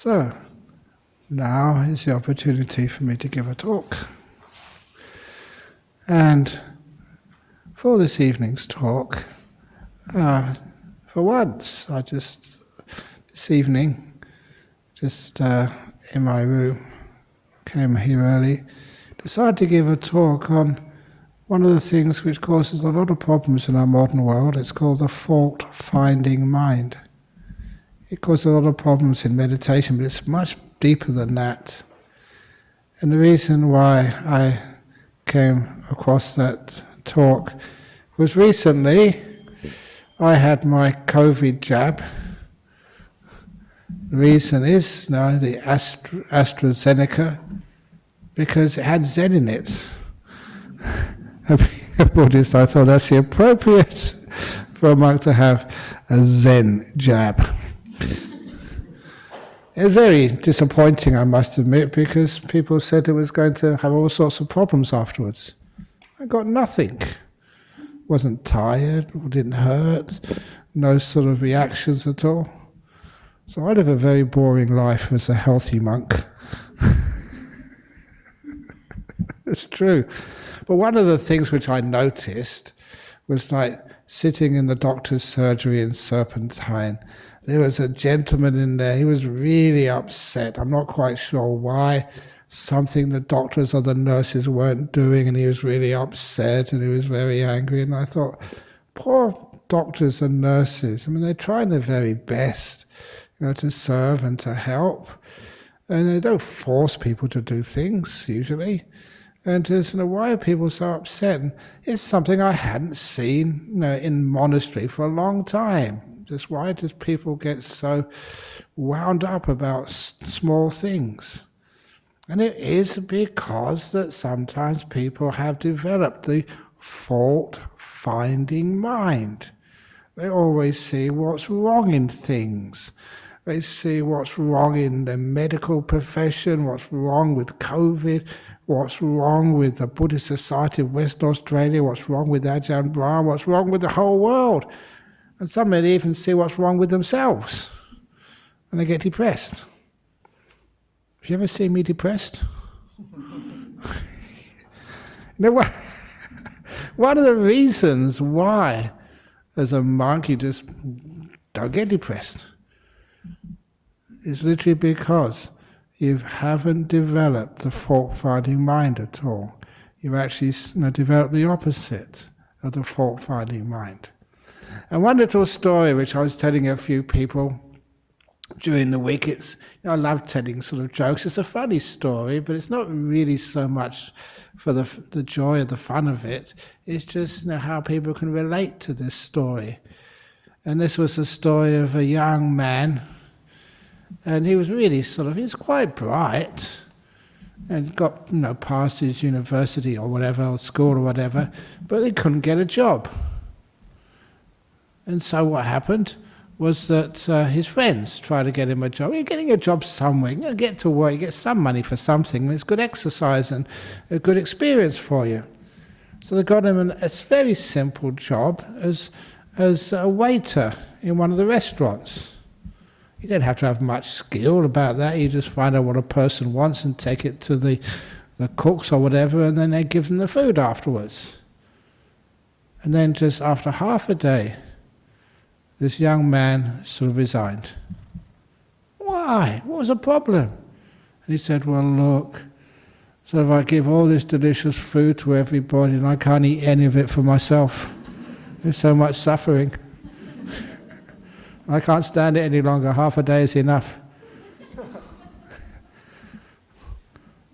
So, now is the opportunity for me to give a talk. And for this evening's talk, for once, this evening, in my room, came here early, decided to give a talk on one of the things which causes a lot of problems in our modern world. It's called the fault-finding mind. It causes a lot of problems in meditation, but it's much deeper than that. And the reason why I came across that talk was recently I had my COVID jab. The reason is the AstraZeneca, because it had Zen in it. Being a Buddhist, I thought that's the appropriate for a monk to have a Zen jab. It was very disappointing, I must admit, because people said it was going to have all sorts of problems afterwards. I got nothing. Wasn't tired, didn't hurt, no sort of reactions at all. So I live a very boring life as a healthy monk. It's true. But one of the things which I noticed was like sitting in the doctor's surgery in Serpentine. There was a gentleman in there, he was really upset. I'm not quite sure why. Something the doctors or the nurses weren't doing, and he was really upset and he was very angry. And I thought, poor doctors and nurses, they're trying their very best, to serve and to help. And they don't force people to do things, usually. And just, why are people so upset? And it's something I hadn't seen, in monastery for a long time. Just why do people get so wound up about small things? And it is because that sometimes people have developed the fault-finding mind. They always see what's wrong in things. They see what's wrong in the medical profession, what's wrong with COVID, what's wrong with the Buddhist Society of Western Australia, what's wrong with Ajahn Brahm, what's wrong with the whole world. And some may even see what's wrong with themselves. And they get depressed. Have you ever seen me depressed? One of the reasons why, as a monk, you just don't get depressed is literally because you haven't developed the fault-finding mind at all. You've actually developed the opposite of the fault-finding mind. And one little story which I was telling a few people during the week, I love telling sort of jokes. It's a funny story, but it's not really so much for the joy of the fun of it. It's just how people can relate to this story. And this was a story of a young man, and he was really he was quite bright, and got past his university or whatever, or school or whatever, but he couldn't get a job. And so what happened was that his friends tried to get him a job. You're getting a job somewhere, get to work, you get some money for something, and it's good exercise and a good experience for you. So they got him a very simple job as a waiter in one of the restaurants. You don't have to have much skill about that. You just find out what a person wants and take it to the cooks or whatever, and then they give them the food afterwards. And then just after half a day, this young man sort of resigned. Why? What was the problem? And he said, well, look, so if I give all this delicious food to everybody and I can't eat any of it for myself, there's so much suffering. I can't stand it any longer. Half a day is enough.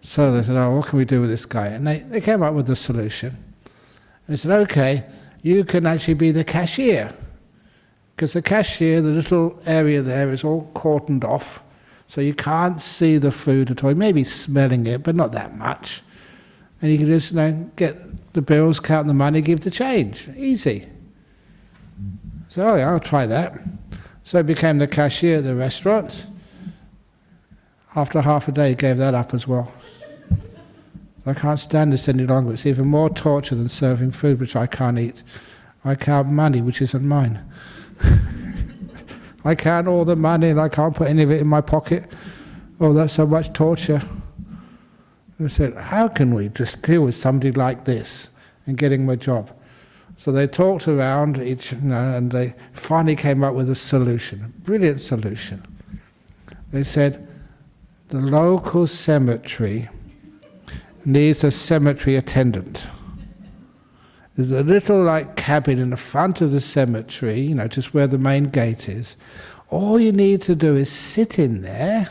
So they said, what can we do with this guy? And they came up with a solution. And they said, okay, you can actually be the cashier. Because the cashier, the little area there is all cordoned off, so you can't see the food at all. You may be smelling it, but not that much. And you can just get the bills, count the money, give the change. Easy. So I'll try that. So he became the cashier at the restaurant. After half a day, he gave that up as well. I can't stand this any longer. It's even more torture than serving food, which I can't eat. I count money, which isn't mine. I count all the money and I can't put any of it in my pocket. Oh, that's so much torture. I said, how can we just deal with somebody like this and getting him a job? So they talked around and they finally came up with a solution, a brilliant solution. They said, the local cemetery needs a cemetery attendant. There's a little cabin in the front of the cemetery, just where the main gate is. All you need to do is sit in there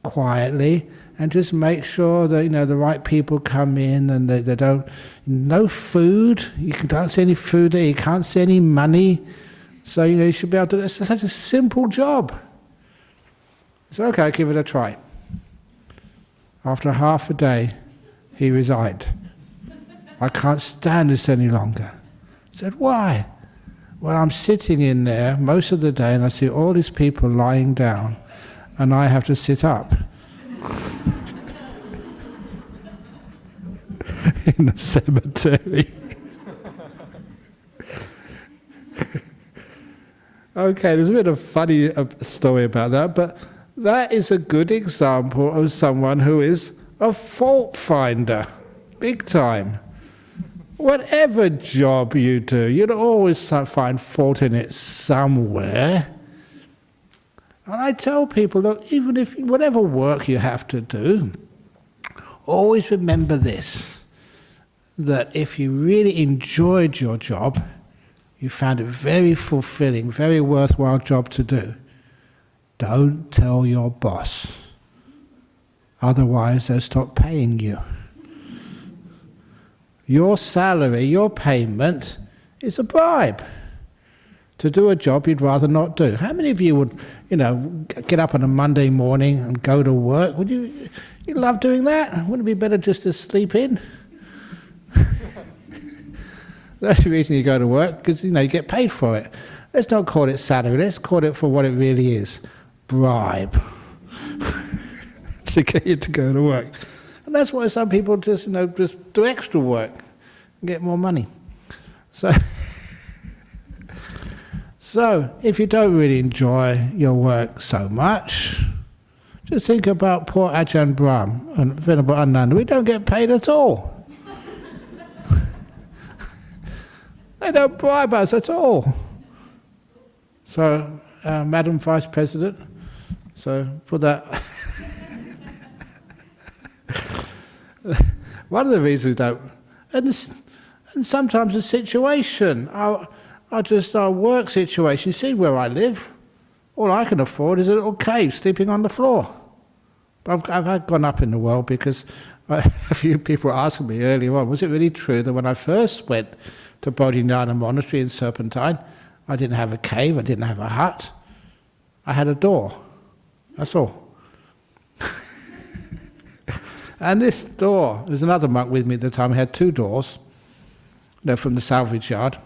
quietly and just make sure that the right people come in and they don't. No food. You don't see any food there. You can't see any money. So you should be able to. It's such a simple job. So okay, I'll give it a try. After half a day, he resigned. I can't stand this any longer. I said, why? Well, I'm sitting in there most of the day and I see all these people lying down and I have to sit up. In the cemetery. Okay, there's a bit of funny story about that, but that is a good example of someone who is a fault finder, big time. Whatever job you do, you'll always find fault in it somewhere. And I tell people, look, even if whatever work you have to do, always remember this, that if you really enjoyed your job, you found it very fulfilling, very worthwhile job to do, don't tell your boss. Otherwise, they'll stop paying you. Your salary, your payment, is a bribe to do a job you'd rather not do. How many of you would, get up on a Monday morning and go to work? Would you love doing that? Wouldn't it be better just to sleep in? That's the reason you go to work, because you get paid for it. Let's not call it salary, let's call it for what it really is. Bribe. To get you to go to work. And that's why some people just do extra work and get more money. So if you don't really enjoy your work so much, just think about poor Ajahn Brahm and Venerable Ananda. We don't get paid at all. They don't bribe us at all. So, Madam Vice President, so put that. One of the reasons we don't, and sometimes the situation, our work situation, you see where I live, all I can afford is a little cave sleeping on the floor. But I've gone up in the world because a few people asked me earlier on, was it really true that when I first went to Bodhinyana Monastery in Serpentine, I didn't have a cave, I didn't have a hut, I had a door, that's all. And this door, there's another monk with me at the time, he had two doors, from the salvage yard,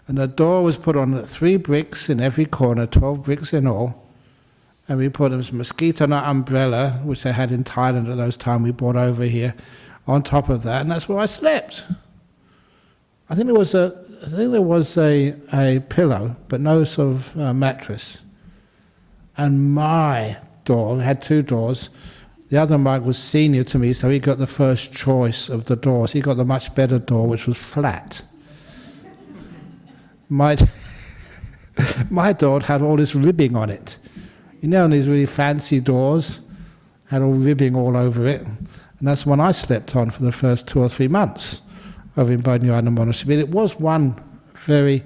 and the door was put on 3 bricks in every corner, 12 bricks in all, and we put a mosquito net umbrella, which they had in Thailand at those times, we brought over here, on top of that, and that's where I slept. I think there was a pillow, but no sort of mattress. And my door, had 2 doors. The other monk was senior to me, so he got the first choice of the doors. He got the much better door, which was flat. My door had all this ribbing on it. These really fancy doors had all ribbing all over it, and that's the one I slept on for the first 2 or 3 months of in Bodhinyana Monastery. But it was one very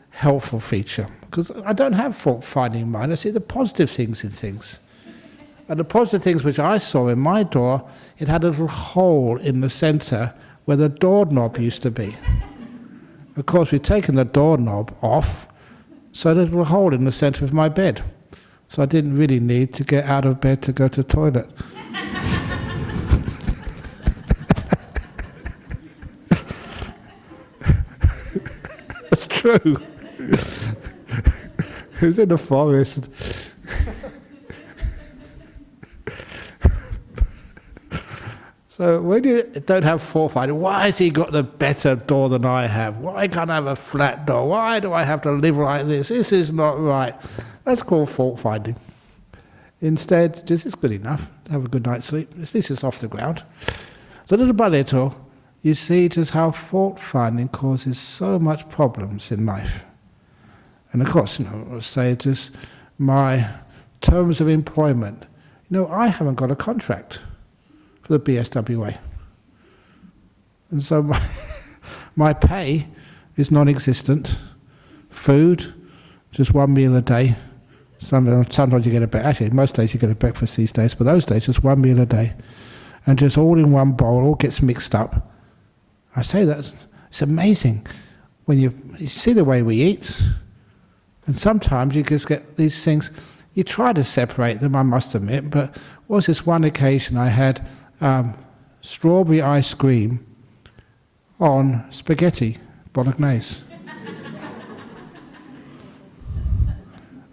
helpful feature, because I don't have fault-finding mind. I see the positive things in things. And the positive things which I saw in my door, it had a little hole in the centre where the doorknob used to be. Of course, we've taken the doorknob off, so there's a little hole in the centre of my bed. So I didn't really need to get out of bed to go to the toilet. That's true. It was in the forest. So when you don't have fault-finding, why has he got the better door than I have? Why can't I have a flat door? Why do I have to live like this? This is not right. That's called fault-finding. Instead, just it's good enough to have a good night's sleep. At least it's off the ground. So little by little, you see just how fault-finding causes so much problems in life. And of course, I'll say just my terms of employment. I haven't got a contract for the BSWA. And so my pay is non-existent. Food, just one meal a day. Sometimes you get a breakfast. Actually, most days you get a breakfast these days, but those days just one meal a day. And just all in one bowl, all gets mixed up. I say that, it's amazing when you see the way we eat. And sometimes you just get these things, you try to separate them, I must admit, but was this one occasion I had strawberry ice cream on spaghetti bolognese.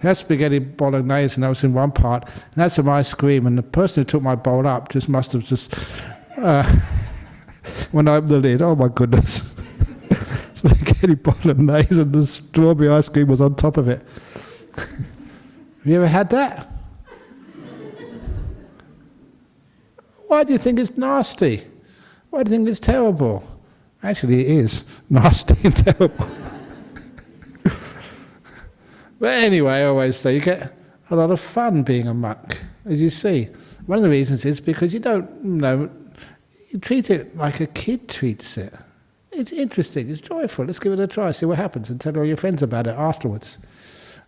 That's spaghetti bolognese, and that was in one part, and that's some ice cream, and the person who took my bowl up just must have just, when I opened the lid, oh my goodness, spaghetti bolognese and the strawberry ice cream was on top of it. Have you ever had that? Why do you think it's nasty? Why do you think it's terrible? Actually, it is nasty and terrible. But anyway, I always say you get a lot of fun being a monk, as you see. One of the reasons is because you don't, you treat it like a kid treats it. It's interesting, it's joyful, let's give it a try, see what happens, and tell all your friends about it afterwards,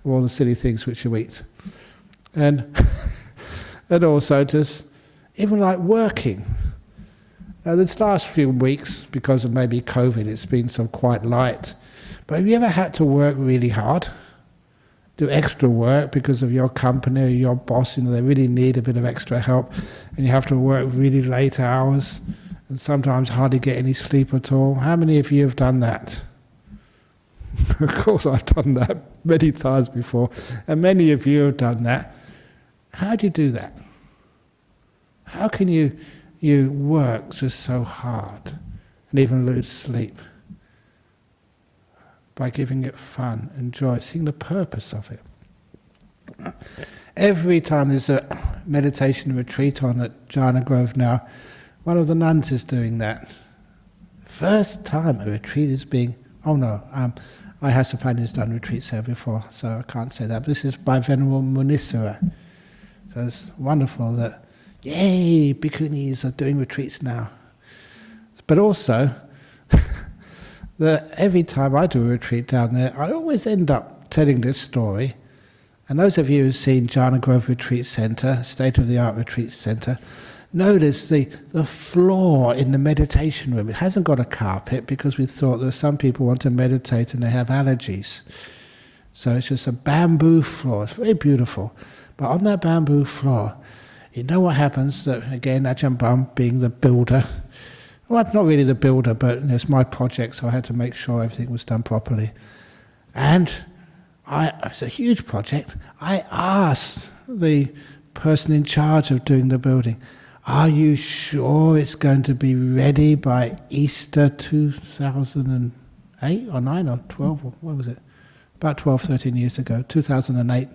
of all the silly things which you eat. And also just, even like working. Now this last few weeks, because of maybe COVID, it's been so quite light. But have you ever had to work really hard? Do extra work because of your company or your boss, they really need a bit of extra help, and you have to work really late hours, and sometimes hardly get any sleep at all. How many of you have done that? Of course I've done that many times before, and many of you have done that. How do you do that? How can you work just so hard and even lose sleep? By giving it fun and joy, seeing the purpose of it. Every time there's a meditation retreat on at Janna Grove now, one of the nuns is doing that. First time a retreat is being, I have Suppan who's done retreats there before, so I can't say that, but this is by Venerable Munisara. So it's wonderful that, yay, bhikkhunis are doing retreats now. But also, that every time I do a retreat down there, I always end up telling this story. And those of you who've seen Janna Grove Retreat Centre, state-of-the-art retreat centre, notice the floor in the meditation room. It hasn't got a carpet because we thought that some people want to meditate and they have allergies. So it's just a bamboo floor. It's very beautiful. But on that bamboo floor, you know what happens? That, again, Ajahn Brahm being the builder, well, not really the builder, but it's my project, so I had to make sure everything was done properly. And it's a huge project. I asked the person in charge of doing the building, are you sure it's going to be ready by Easter 2008 or 9 or 12? Or what was it? About 12, 13 years ago, 2008.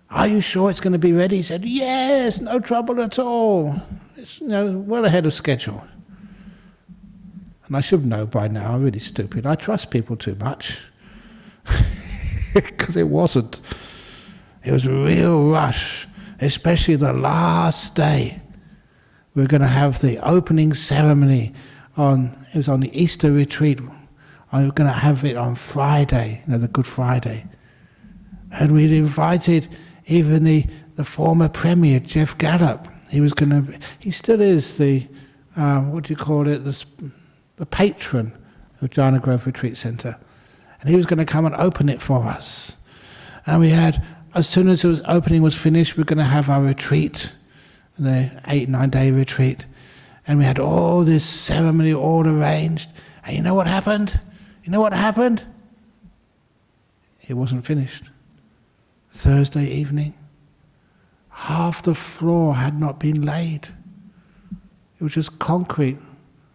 Are you sure it's going to be ready? He said, yes, no trouble at all. It's well ahead of schedule. And I should know by now, I'm really stupid. I trust people too much. Because it wasn't. It was a real rush, especially the last day. We were going to have the opening ceremony it was on the Easter retreat. I was going to have it on Friday, the Good Friday. And we'd invited even the former Premier, Jeff Gallup. He still is the, the patron of Janna Grove Retreat Centre. And he was going to come and open it for us. And we had, as soon as opening was finished, we were going to have our retreat, the 8-9 day retreat. And we had all this ceremony all arranged. And you know what happened? It wasn't finished. Thursday evening, half the floor had not been laid. It was just concrete.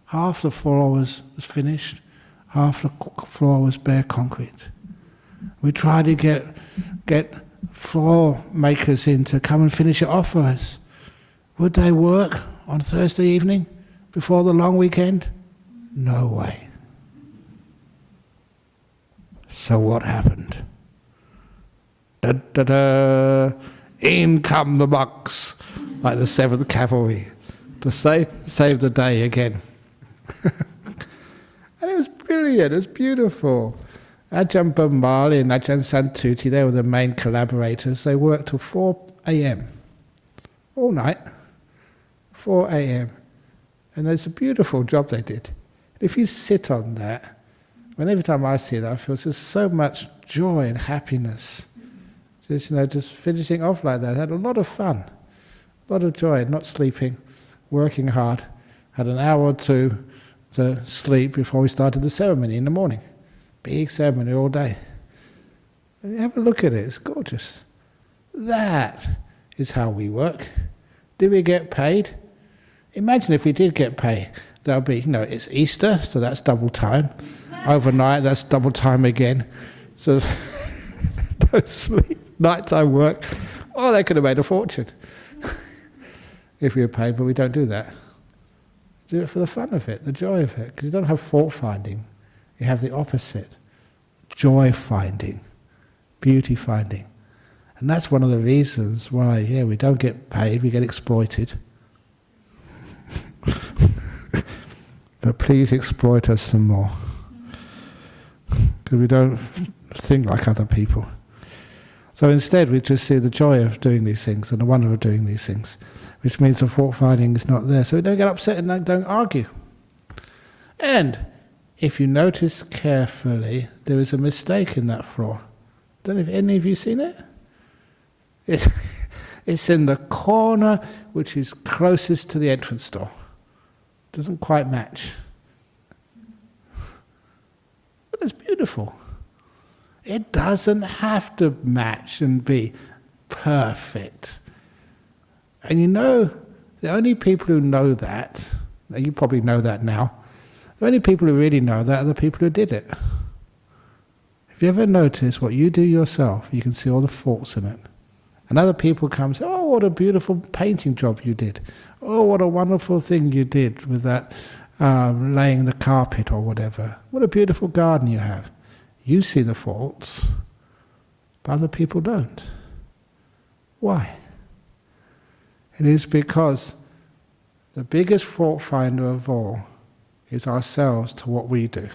Half the floor was finished, half the floor was bare concrete. We tried to get floor makers in to come and finish it off for us. Would they work on Thursday evening before the long weekend? No way. So what happened? Da-da-da! In come the monks, like the 7th Cavalry, to save the day again. And it was brilliant, it was beautiful. Ajahn Brahmali and Ajahn Santuti, they were the main collaborators. They worked till 4 a.m. all night, 4 a.m. And it's a beautiful job they did. If you sit on that, every time I see that, I feel there's so much joy and happiness. Just finishing off like that. I had a lot of fun, a lot of joy, not sleeping, working hard. Had an hour or two to sleep before we started the ceremony in the morning. Big ceremony all day. And have a look at it, it's gorgeous. That is how we work. Do we get paid? Imagine if we did get paid. That'll be, it's Easter, so that's double time. Overnight, that's double time again. So, no sleep, nighttime work. Oh, they could have made a fortune if we were paid, but we don't do that. Do it for the fun of it, the joy of it, because you don't have fault finding. You have the opposite, joy finding, beauty finding. And that's one of the reasons why, we don't get paid, we get exploited. But please exploit us some more. Because we don't think like other people. So instead we just see the joy of doing these things and the wonder of doing these things, which means the fault finding is not there. So we don't get upset and don't argue. And if you notice carefully, there is a mistake in that floor. Don't know if any of you seen it? It's in the corner which is closest to the entrance door. Doesn't quite match. But it's beautiful. It doesn't have to match and be perfect. And the only people who know that, and you probably know that now, the only people who really know that are the people who did it. If you ever notice what you do yourself, you can see all the faults in it. And other people come and say, oh, what a beautiful painting job you did. Oh, what a wonderful thing you did with that laying the carpet or whatever. What a beautiful garden you have. You see the faults, but other people don't. Why? It is because the biggest fault finder of all is ourselves to what we do.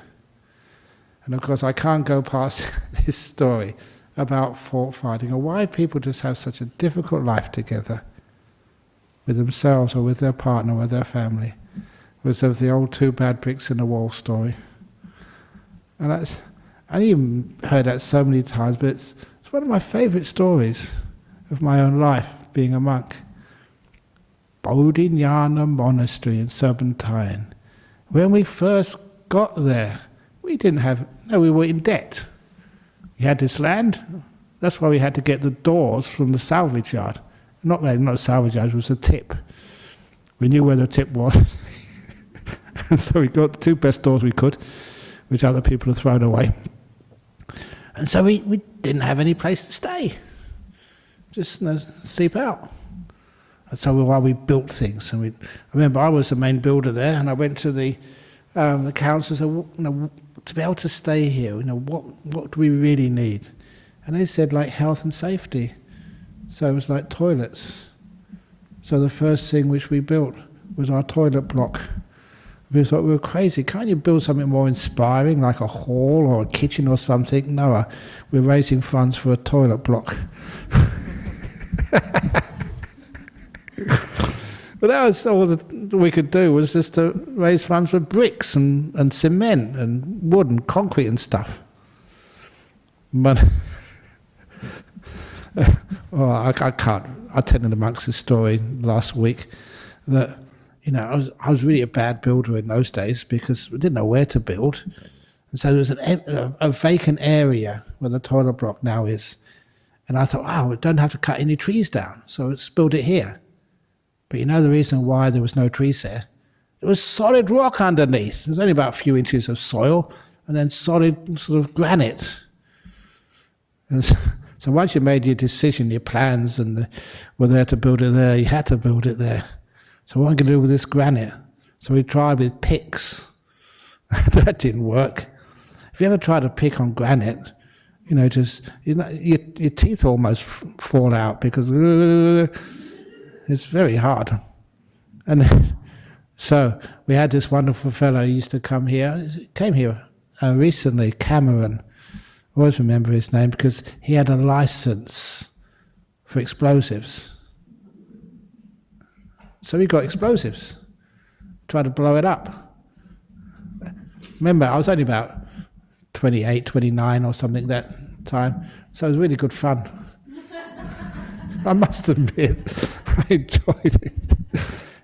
And of course I can't go past this story about fault finding, or why people just have such a difficult life together with themselves or with their partner or with their family. It was of the old 2 bad bricks in the wall story. And I even heard that so many times, but it's one of my favourite stories of my own life, being a monk. Bodhinyana Monastery in Serpentine. When we first got there, we were in debt. We had this land, that's why we had to get the doors from the salvage yard. Not a salvage yard, it was a tip. We knew where the tip was. And so we got the 2 best doors we could, which other people had thrown away. And so we didn't have any place to stay. Just sleep out. And so while we built things, and I remember I was the main builder there, and I went to the council and said, to be able to stay here, what do we really need? And they said health and safety. So it was toilets. So the first thing which we built was our toilet block. We thought we were crazy. Can't you build something more inspiring, like a hall or a kitchen or something? No, we're raising funds for a toilet block. But that was all that we could do, was just to raise funds for bricks and cement and wood and concrete and stuff. But I can't. I told the monks a story last week that I was really a bad builder in those days because we didn't know where to build, and so there was a vacant area where the toilet block now is, and I thought, we don't have to cut any trees down, so let's build it here. But the reason why there was no trees there There was solid rock underneath. There was only about a few inches of soil, and then solid sort of granite. And so once you made your decision, your plans, and whether to build it there, you had to build it there. So what am I going to do with this granite? So we tried with picks. That didn't work. If you ever try to pick on granite, just your teeth almost fall out because it's very hard. And so we had this wonderful fellow who used to come here. He came here recently, Cameron. I always remember his name because he had a license for explosives. So he got explosives. Tried to blow it up. Remember, I was only about 28, 29 or something that time, so it was really good fun. I must admit, I enjoyed it.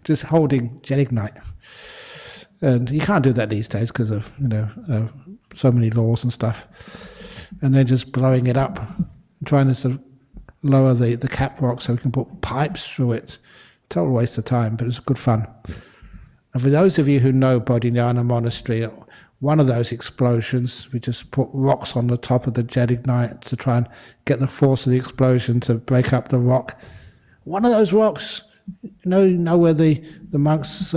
Just holding gelignite. And you can't do that these days because of, so many laws and stuff. And then just blowing it up, trying to sort of lower the cap rock so we can put pipes through it. Total waste of time, but it was good fun. And for those of you who know Bodhinyana Monastery, one of those explosions, we just put rocks on the top of the gelignite to try and get the force of the explosion to break up the rock. One of those rocks, you know where the monks'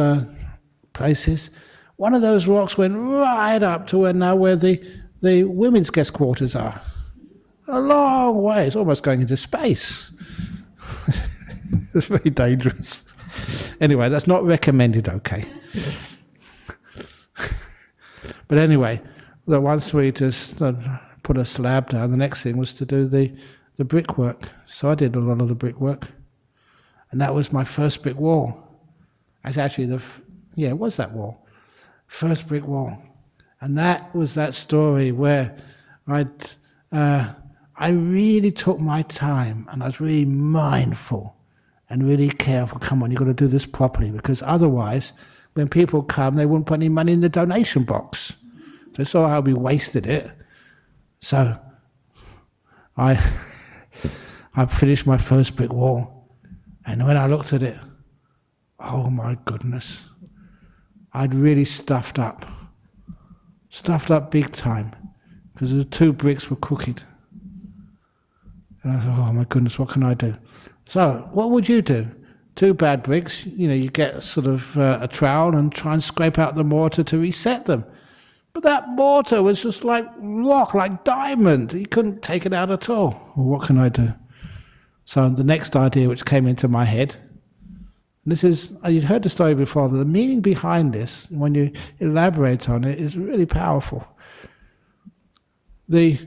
place is? One of those rocks went right up to where the women's guest quarters are. A long way. It's almost going into space. It's very dangerous. Anyway, that's not recommended, okay? But anyway, once we just put a slab down, the next thing was to do the brickwork. So I did a lot of the brickwork. And that was my first brick wall. It's actually it was that wall. First brick wall. And that was that story where I really took my time and I was really mindful and really careful. Come on, you've got to do this properly, because otherwise, when people come, they wouldn't put any money in the donation box. So they saw how we wasted it. So I finished my first brick wall, and when I looked at it, oh my goodness, I'd really stuffed up big time, because the 2 bricks were crooked. And I thought, oh my goodness, what can I do? So what would you do? 2 bad bricks, you get sort of a trowel and try and scrape out the mortar to reset them. But that mortar was just like rock, like diamond. You couldn't take it out at all. Well, what can I do? So the next idea which came into my head, and this is, you'd heard the story before, but the meaning behind this, when you elaborate on it, is really powerful. The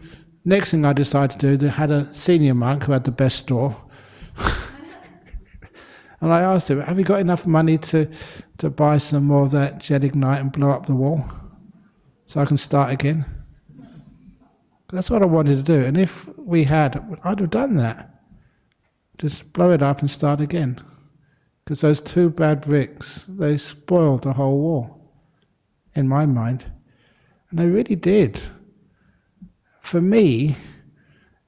next thing I decided to do, they had a senior monk who had the best store. And I asked him, have you got enough money to buy some more of that gelignite and blow up the wall so I can start again? That's what I wanted to do. And if we had, I'd have done that. Just blow it up and start again. Because those 2 bad bricks, they spoiled the whole wall, in my mind. And they really did. For me,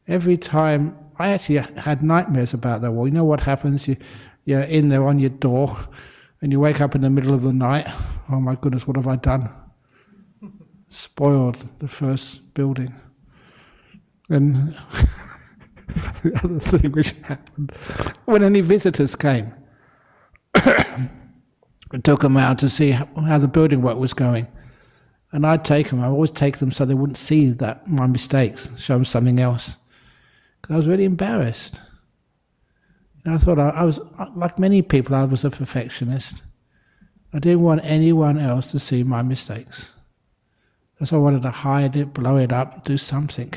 every time, I actually had nightmares about that wall. You know what happens? You're in there on your door, and you wake up in the middle of the night. Oh my goodness, what have I done? Spoiled the first building. And the other thing which happened, when any visitors came, I took them out to see how the building work was going. And I'd take them, I always take them so they wouldn't see my mistakes, show them something else. Because I was really embarrassed. And I thought I was, like many people, I was a perfectionist. I didn't want anyone else to see my mistakes. So I wanted to hide it, blow it up, do something.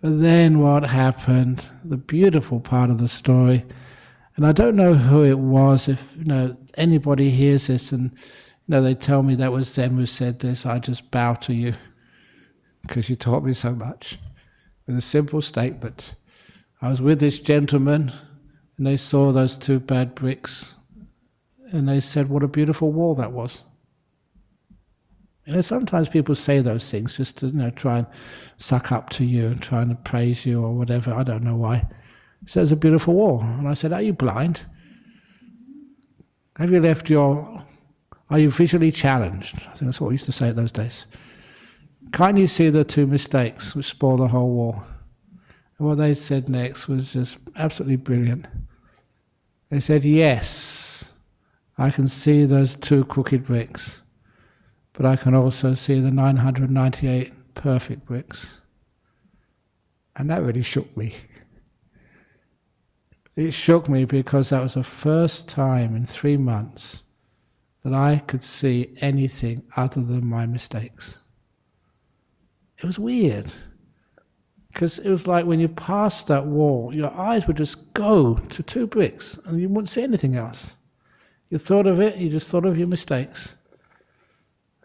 But then what happened, the beautiful part of the story, and I don't know who it was, if anybody hears this and they tell me that was them who said this, I just bow to you, because you taught me so much. With a simple statement. I was with this gentleman, and they saw those 2 bad bricks, and they said, what a beautiful wall that was. Sometimes people say those things just to try and suck up to you and trying to praise you or whatever. I don't know why. He said, it's a beautiful wall. And I said, are you blind? Have you left your Are you visually challenged? I think that's what we used to say in those days. Can't you see the two mistakes which spoil the whole wall? And what they said next was just absolutely brilliant. They said, yes, I can see those two crooked bricks, but I can also see the 998 perfect bricks. And that really shook me. It shook me because that was the first time in 3 months that I could see anything other than my mistakes. It was weird, because it was like when you passed that wall, your eyes would just go to two bricks and you wouldn't see anything else. You thought of it, you just thought of your mistakes.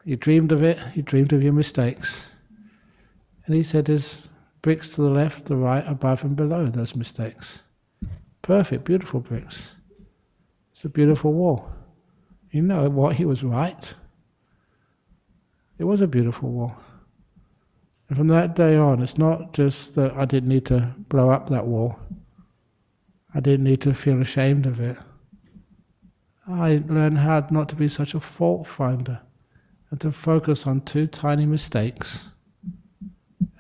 You dreamed of it, you dreamed of your mistakes. And he said there's bricks to the left, the right, above and below those mistakes. Perfect, beautiful bricks. It's a beautiful wall. You know what, he was right. It was a beautiful wall. And from that day on, it's not just that I didn't need to blow up that wall. I didn't need to feel ashamed of it. I learned how not to be such a fault finder and to focus on two tiny mistakes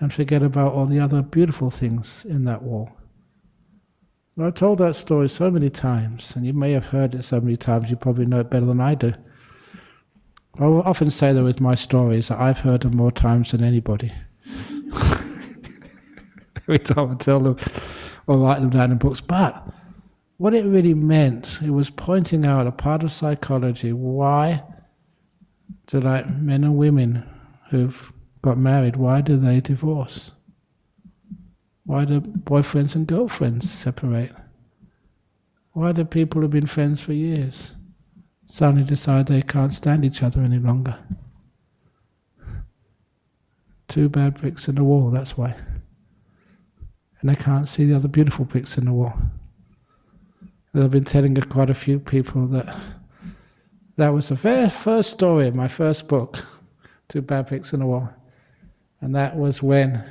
and forget about all the other beautiful things in that wall. And I've told that story so many times, and you may have heard it so many times, you probably know it better than I do. I will often say that with my stories, that I've heard them more times than anybody. Every time I tell them or write them down in books. But what it really meant, it was pointing out a part of psychology. Why do men and women who've got married, why do they divorce? Why do boyfriends and girlfriends separate? Why do people who've been friends for years suddenly decide they can't stand each other any longer? Two bad bricks in the wall, that's why. And they can't see the other beautiful bricks in the wall. And I've been telling quite a few people that was the very first story in my first book, Two Bad Bricks in the Wall. And that was when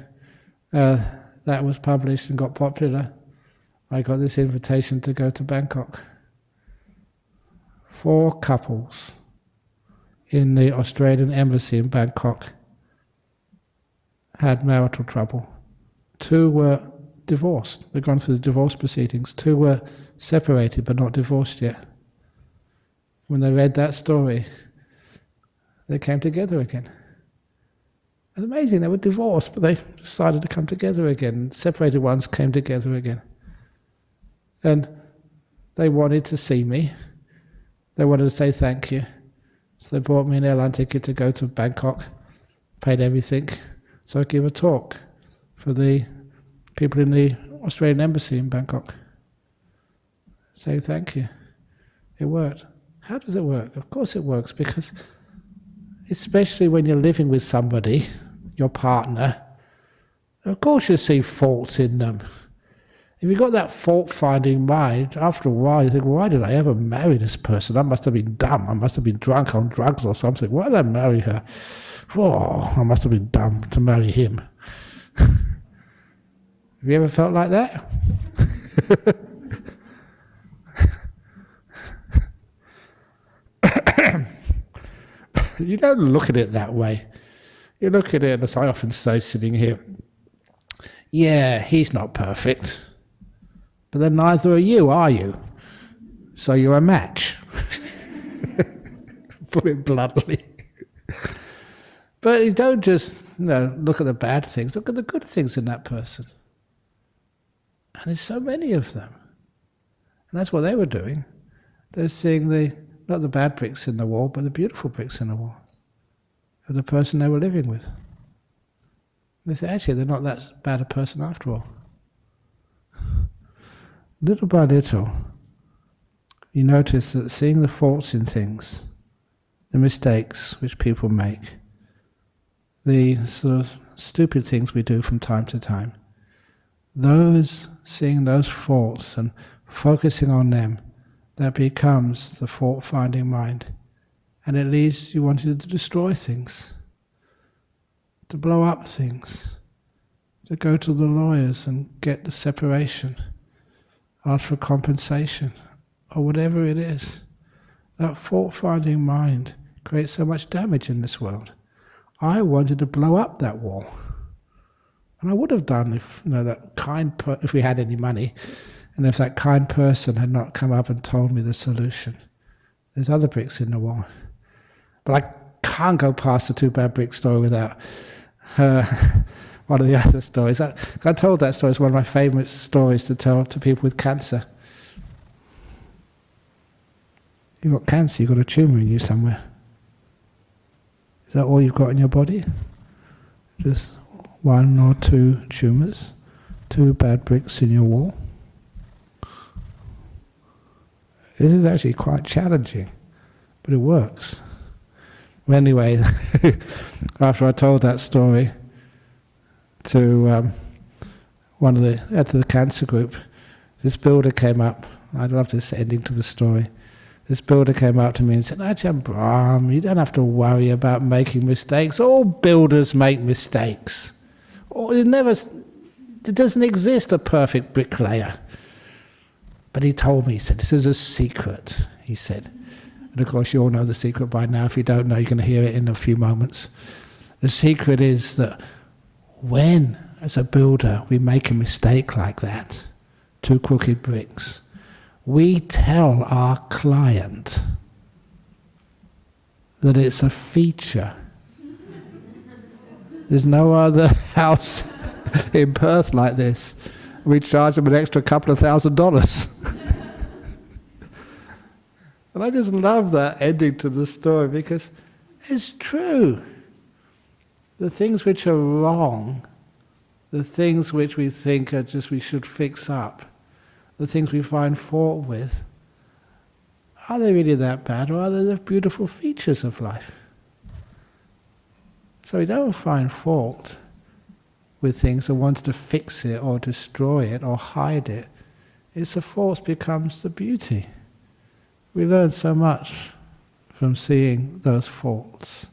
that was published and got popular. I got this invitation to go to Bangkok. 4 couples in the Australian embassy in Bangkok had marital trouble. 2 were divorced. They'd gone through the divorce proceedings. 2 were separated but not divorced yet. When they read that story, they came together again. It's amazing, they were divorced, but they decided to come together again. Separated ones came together again. And they wanted to see me. They wanted to say thank you. So they bought me an airline ticket to go to Bangkok, paid everything, so I gave a talk for the people in the Australian embassy in Bangkok. Say thank you. It worked. How does it work? Of course it works, because especially when you're living with somebody, your partner, of course you see faults in them. If you've got that fault-finding mind, after a while you think, why did I ever marry this person? I must have been dumb. I must have been drunk on drugs or something. Why did I marry her? Oh, I must have been dumb to marry him. Have you ever felt like that? You don't look at it that way. You look at it, as I often say sitting here, yeah, he's not perfect, but then neither are you? So you're a match. Put it bluntly. But you don't just look at the bad things, look at the good things in that person. And there's so many of them. And that's what they were doing. They're seeing not the bad bricks in the wall, but the beautiful bricks in the wall of the person they were living with. They say, actually, they're not that bad a person after all. Little by little, you notice that seeing the faults in things, the mistakes which people make, the sort of stupid things we do from time to time, seeing those faults and focusing on them, that becomes the fault-finding mind. And it leads you wanting to destroy things, to blow up things, to go to the lawyers and get the separation, ask for compensation, or whatever it is. That fault-finding mind creates so much damage in this world. I wanted to blow up that wall. And I would have done if, if we had any money, and if that kind person had not come up and told me the solution. There's other bricks in the wall. But I can't go past the two bad brick story without one of the other stories. I told that story. It's one of my favourite stories to tell to people with cancer. You've got cancer, you've got a tumour in you somewhere. Is that all you've got in your body? Just one or two tumours, two bad bricks in your wall? This is actually quite challenging, but it works. Well, anyway, after I told that story to one of the cancer group, this builder came up. I love this ending to the story. This builder came up to me and said, Ajahn Brahm, you don't have to worry about making mistakes. All builders make mistakes. There doesn't exist a perfect bricklayer. But he told me, he said, this is a secret, he said. And of course you all know the secret by now. If you don't know, you're going to hear it in a few moments. The secret is that when, as a builder, we make a mistake like that, two crooked bricks, we tell our client that it's a feature. There's no other house in Perth like this. We charge them an extra couple of $1,000. And I just love that ending to the story because it's true. The things which are wrong, the things which we think are just we should fix up, the things we find fault with, are they really that bad, or are they the beautiful features of life? So we don't find fault with things and want to fix it or destroy it or hide it. It's the fault becomes the beauty. We learn so much from seeing those faults.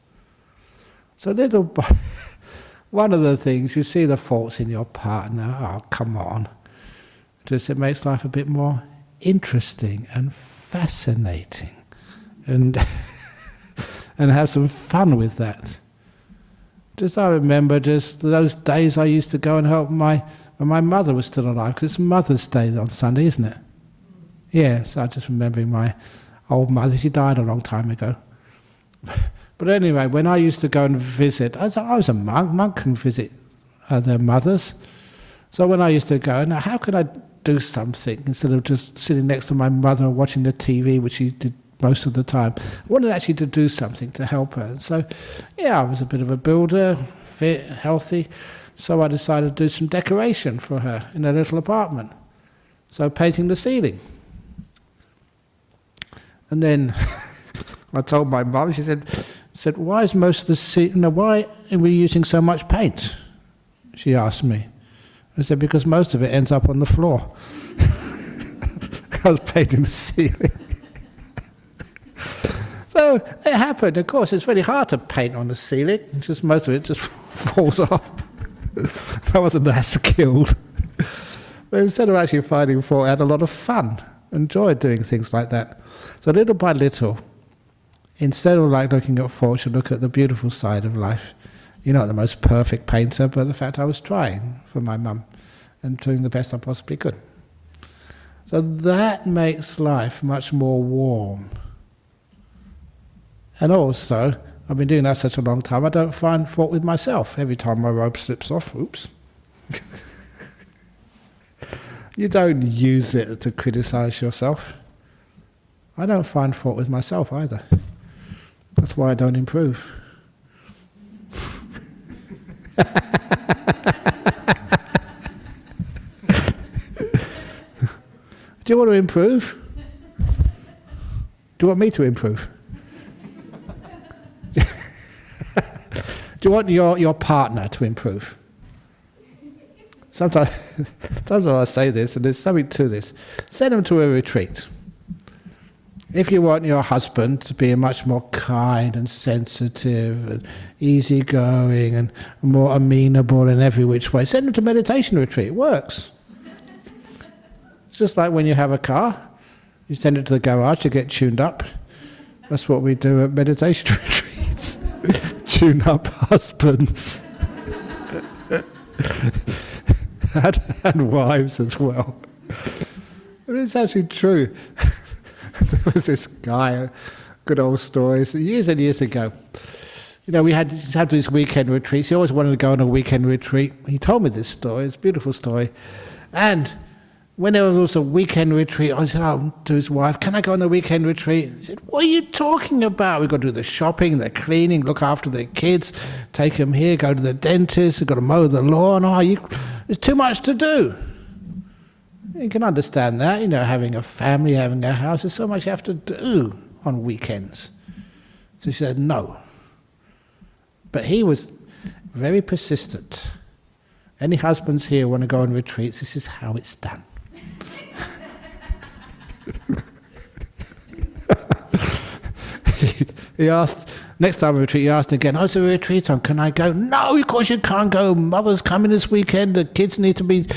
So one of the things, you see the faults in your partner, oh come on. Just it makes life a bit more interesting and fascinating, and and have some fun with that. Just I remember just those days I used to go and help when my mother was still alive, because it's Mother's Day on Sunday, isn't it? Yeah, so I just remembering my old mother. She died a long time ago. But anyway, when I used to go and visit, I was a monk. Monk can visit their mothers. So when I used to go, now how could I do something instead of just sitting next to my mother watching the TV, which she did most of the time? I wanted actually to do something to help her. And so, yeah, I was a bit of a builder, fit, healthy. So I decided to do some decoration for her in her little apartment. So painting the ceiling. And then I told my mum, she said, why is most of the ceiling, why are we using so much paint? She asked me. I said, because most of it ends up on the floor. I was painting the ceiling. So it happened. Of course, it's really hard to paint on the ceiling. Just most of it just falls off. I wasn't that skilled. But instead of actually finding fault, I had a lot of fun. Enjoyed doing things like that. So little by little, instead of looking at faults, you look at the beautiful side of life. You're not the most perfect painter, but the fact I was trying for my mum and doing the best I possibly could. So that makes life much more warm. And also, I've been doing that such a long time, I don't find fault with myself. Every time my robe slips off, oops. You don't use it to criticize yourself. I don't find fault with myself either. That's why I don't improve. Do you want to improve? Do you want me to improve? Do you want your partner to improve? Sometimes I say this, and there's something to this. Send them to a retreat. If you want your husband to be much more kind and sensitive and easygoing and more amenable in every which way, send him to meditation retreat. It works. It's just like when you have a car. You send it to the garage to get tuned up. That's what we do at meditation retreats. Tune up husbands. and wives as well. And it's actually true. There was this guy, good old stories, years and years ago. You know, we had these weekend retreats. He always wanted to go on a weekend retreat. He told me this story. It's a beautiful story. And when there was also a weekend retreat, I said to his wife, "Can I go on the weekend retreat?" He said, "What are you talking about? We've got to do the shopping, the cleaning, look after the kids, take them here, go to the dentist, we've got to mow the lawn. There's too much to do." You can understand that, you know, having a family, having a house, there's so much you have to do on weekends. So she said, no. But he was very persistent. Any husbands here want to go on retreats, this is how it's done. He asked, next time we retreat, he asked again, "How's the retreat on? Can I go?" "No, of course you can't go. Mother's coming this weekend. The kids need to be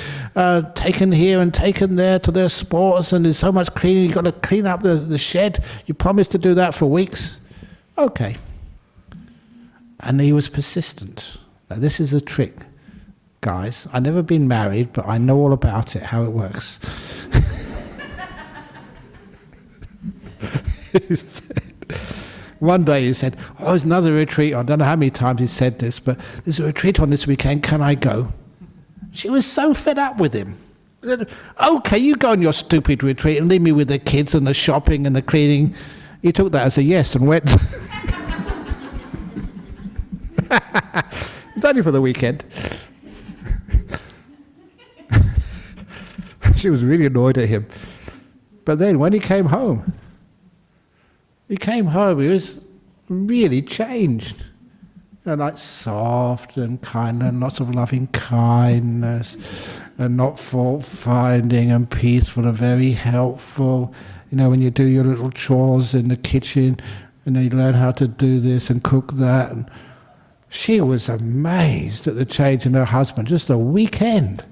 taken here and taken there to their sports, and there's so much cleaning. You've got to clean up the shed. You promised to do that for weeks." Okay. And he was persistent. Now this is a trick, guys. I've never been married, but I know all about it, how it works. One day he said, "Oh, there's another retreat." I don't know how many times he said this, but "There's a retreat on this weekend, can I go?" She was so fed up with him. She said, "Okay, you go on your stupid retreat and leave me with the kids and the shopping and the cleaning." He took that as a yes and went. It's only for the weekend. She was really annoyed at him. But then when he came home, he was really changed. You know, like soft and kind and lots of loving kindness and not fault-finding and peaceful and very helpful. You know, when you do your little chores in the kitchen and you learn how to do this and cook that. And she was amazed at the change in her husband, just a weekend.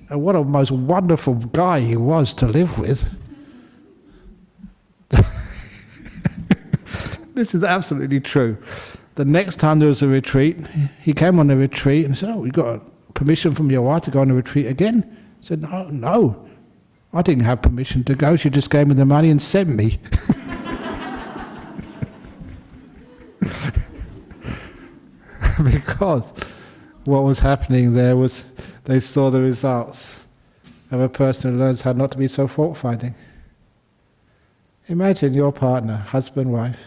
And what a most wonderful guy he was to live with. This is absolutely true. The next time there was a retreat, he came on a retreat and said, "Oh, we got permission from your wife to go on a retreat again?" I said, No, I didn't have permission to go. She just gave me the money and sent me. Because what was happening there was they saw the results of a person who learns how not to be so fault-finding. Imagine your partner, husband, wife.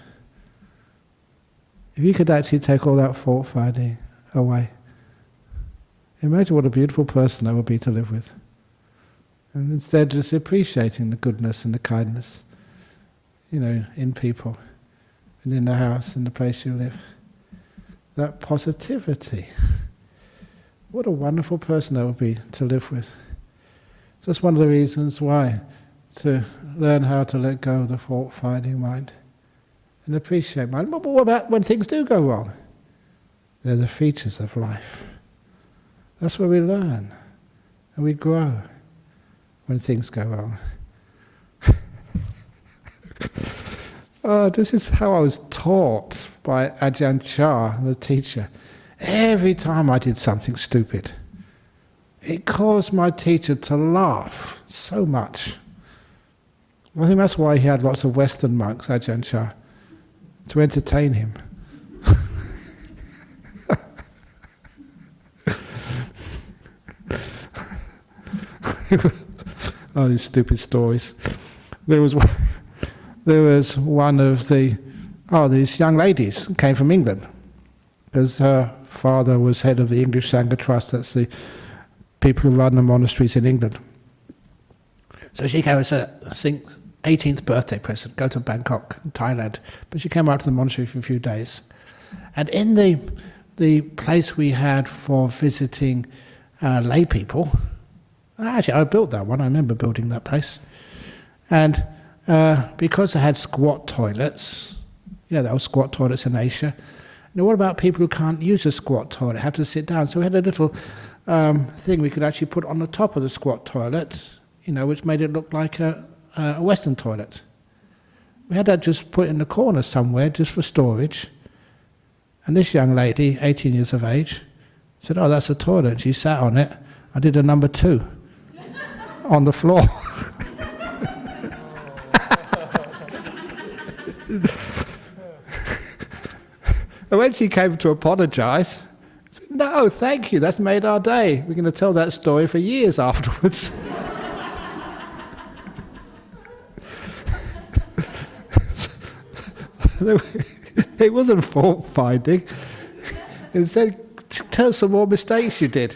If you could actually take all that fault-finding away, imagine what a beautiful person that would be to live with. And instead just appreciating the goodness and the kindness, you know, in people and in the house and the place you live. That positivity. What a wonderful person that would be to live with. So that's one of the reasons why, to learn how to let go of the fault-finding mind and appreciate mind. But what about when things do go wrong? They're the features of life. That's where we learn and we grow when things go wrong. This is how I was taught by Ajahn, the teacher. Every time I did something stupid, it caused my teacher to laugh so much. I think that's why he had lots of Western monks, Ajahn, to entertain him. Oh, these stupid stories. There was one of these young ladies who came from England, because her father was head of the English Sangha Trust. That's the people who run the monasteries in England. So she came as a, I think, 18th birthday present, go to Bangkok, Thailand. But she came out to the monastery for a few days. And in the place we had for visiting lay people, actually I built that one, I remember building that place. And because they had squat toilets, you know, there were squat toilets in Asia. Now what about people who can't use a squat toilet, have to sit down? So we had a little thing we could actually put on the top of the squat toilet, you know, which made it look like a Western toilet. We had that just put in the corner somewhere, just for storage. And this young lady, 18 years of age, said, "Oh, that's a toilet." And she sat on it. I did a number 2 on the floor. And when she came to apologise, I said, "No, thank you, that's made our day. We're going to tell that story for years afterwards." It wasn't fault finding. Instead, tell us some more mistakes you did.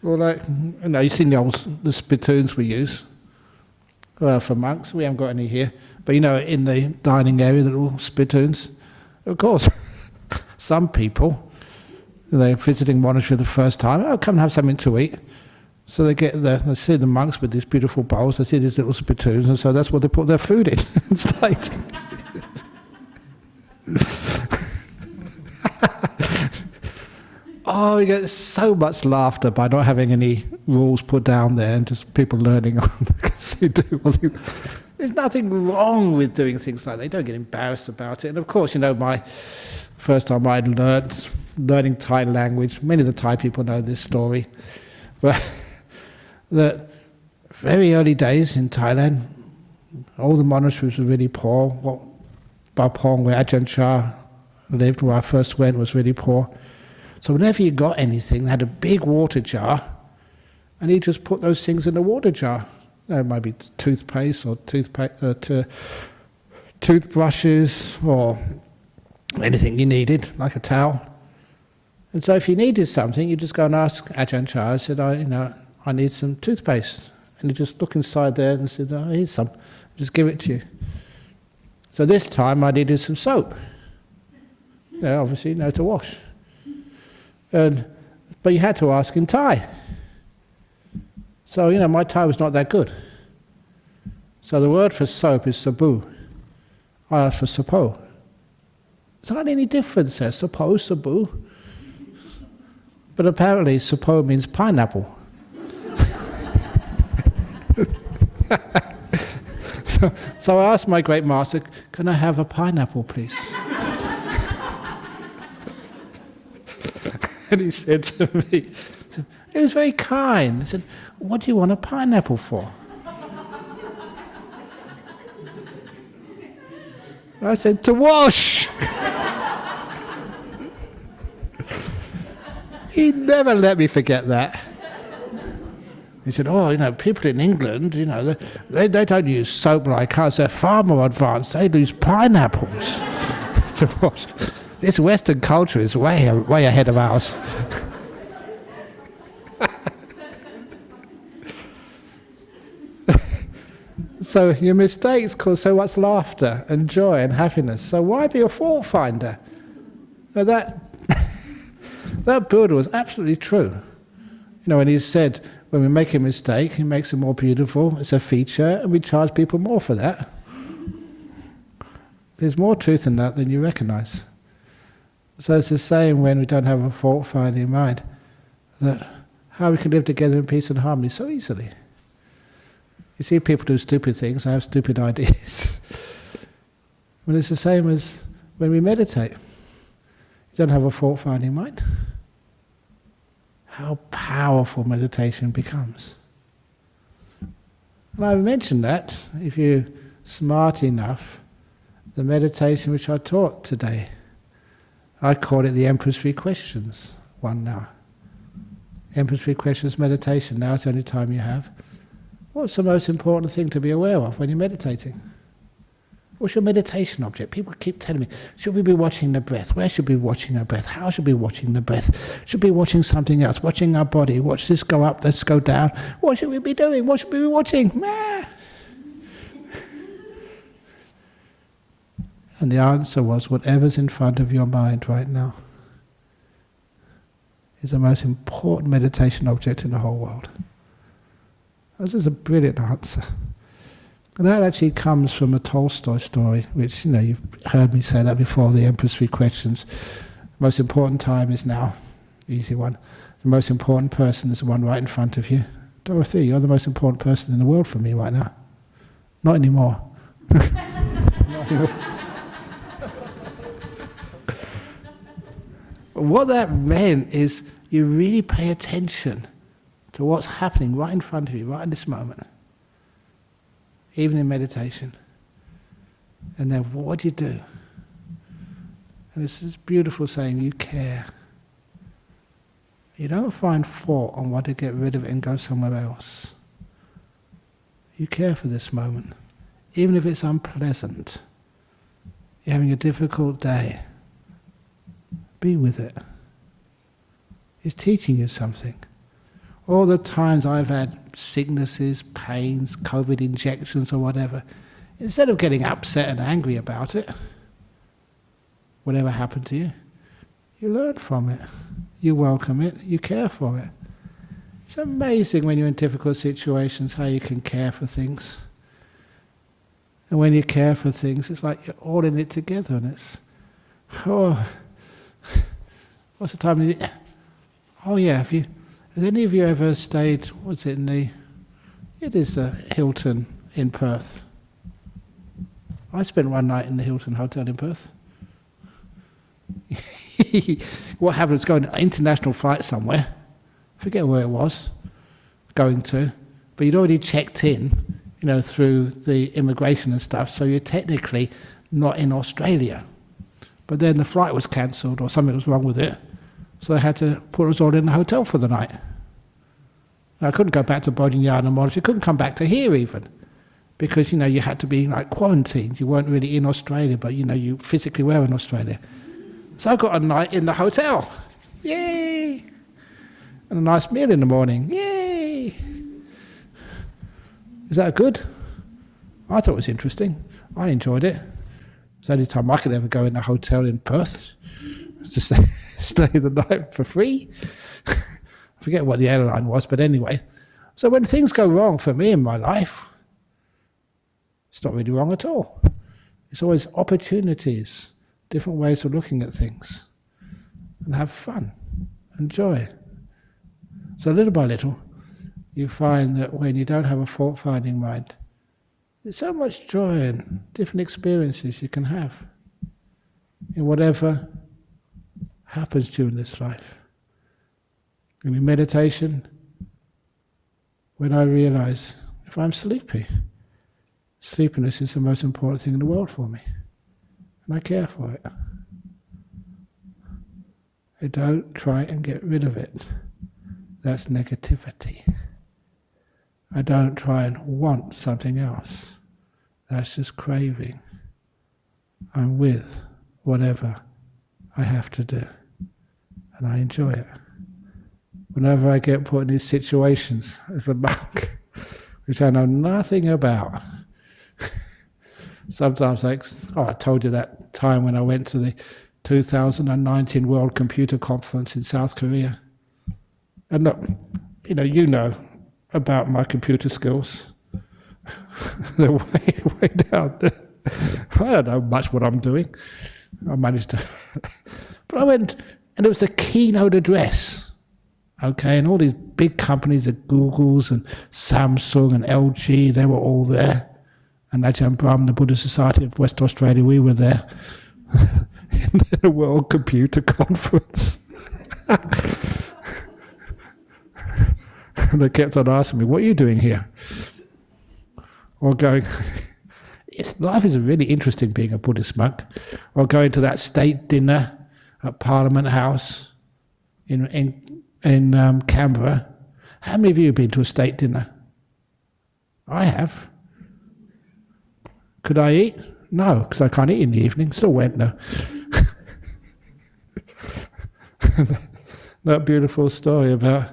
Or like, you've seen the spittoons we use for monks. We haven't got any here, but in the dining area, the little spittoons. Of course, some people, they're visiting monastery the first time. "Oh, come and have something to eat." So they see the monks with these beautiful bowls, they see these little spittoons, and so that's what they put their food in instead. Oh, we get so much laughter by not having any rules put down there and just people learning on. There's nothing wrong with doing things like that. Don't get embarrassed about it. And of course, my first time I learning Thai language, many of the Thai people know this story, but that very early days in Thailand, all the monasteries were really poor. Bapong, where Ajahn lived, where I first went, was really poor. So whenever you got anything, they had a big water jar, and he just put those things in the water jar. Maybe toothpaste or toothbrushes or anything you needed, like a towel. And so if you needed something, you just go and ask Ajahn Chah. I said, I need some toothpaste. And he'd just look inside there and said, "I need some." Just give it to you. So this time I needed some soap. Obviously, to wash. But you had to ask in Thai. So, my Thai was not that good. So the word for soap is sabu. I asked for sapo. Is there any difference there? Sapo, sabu? But apparently sapo means pineapple. So I asked my great master, "Can I have a pineapple, please?" And he said to me, he was very kind. He said, "What do you want a pineapple for?" And I said, "To wash." He never let me forget that. He said, "Oh, people in England, they don't use soap like us. They're far more advanced. They use pineapples to wash. This Western culture is way ahead of ours." So your mistakes cause so much laughter and joy and happiness. So why be a fault finder? Now that Buddha was absolutely true. When he said, when we make a mistake, he makes it more beautiful. It's a feature, and we charge people more for that. There's more truth in that than you recognize. So it's the same when we don't have a fault-finding mind, that how we can live together in peace and harmony so easily. You see people do stupid things, I have stupid ideas. But it's the same as when we meditate. You don't have a fault-finding mind. How powerful meditation becomes. And I mentioned that, if you're smart enough, the meditation which I taught today, I call it the Emperor's 3 Questions, 1 now. Emperor's 3 Questions meditation, now it's the only time you have. What's the most important thing to be aware of when you're meditating? What's your meditation object? People keep telling me, should we be watching the breath? Where should we be watching the breath? How should we be watching the breath? Should we be watching something else? Watching our body? Watch this go up, let's go down. What should we be doing? What should we be watching? And the answer was, whatever's in front of your mind right now is the most important meditation object in the whole world. This is a brilliant answer. And that actually comes from a Tolstoy story, which, you've heard me say that before, the Emperor's 3 Questions. The most important time is now. Easy one. The most important person is the one right in front of you. Dorothy, you're the most important person in the world for me right now. Not anymore. Not anymore. What that meant is you really pay attention to what's happening right in front of you, right in this moment, even in meditation. And then what do you do? And it's this beautiful saying, you care. You don't find fault on want to get rid of it and go somewhere else. You care for this moment, even if it's unpleasant. You're having a difficult day. Be with it. It's teaching you something. All the times I've had sicknesses, pains, COVID injections or whatever, instead of getting upset and angry about it, whatever happened to you, you learn from it. You welcome it. You care for it. It's amazing when you're in difficult situations how you can care for things. And when you care for things, it's like you're all in it together, and it's, what's the time? Oh yeah, has any of you ever stayed, what's it it is the Hilton in Perth. I spent one night in the Hilton Hotel in Perth. What happened was going to an international flight somewhere, forget where it was, going to, but you'd already checked in, through the immigration and stuff, so you're technically not in Australia. But then the flight was cancelled or something was wrong with it, so they had to put us all in the hotel for the night. And I couldn't go back to Bodhinyana Monastery, couldn't come back to here even, because you had to be like quarantined. You weren't really in Australia, but you physically were in Australia. So I got a night in the hotel. Yay! And a nice meal in the morning. Yay! Is that good? I thought it was interesting. I enjoyed it. It's the only time I could ever go in a hotel in Perth to stay the night for free. I forget what the airline was, but anyway. So when things go wrong for me in my life, it's not really wrong at all. It's always opportunities, different ways of looking at things, and have fun, enjoy. So little by little, you find that when you don't have a fault-finding mind, there's so much joy and different experiences you can have in whatever happens during this life. And in meditation, when I realize if I'm sleepy, sleepiness is the most important thing in the world for me, and I care for it. I don't try and get rid of it. That's negativity. I don't try and want something else. That's just craving. I'm with whatever I have to do, and I enjoy it. Whenever I get put in these situations as a monk, which I know nothing about, sometimes I told you that time when I went to the 2019 World Computer Conference in South Korea. And look, you know about my computer skills. They're way down there. I don't know much what I'm doing. I managed to... But I went, and it was a keynote address, okay, and all these big companies, the Googles and Samsung and LG, they were all there. And Ajahn Brahm, the Buddhist Society of West Australia, we were there in the World Computer Conference. And they kept on asking me, what are you doing here? Or going, life is really interesting being a Buddhist monk. Or going to that state dinner at Parliament House in Canberra. How many of you have been to a state dinner? I have. Could I eat? No, because I can't eat in the evening. Still went, no. That beautiful story about,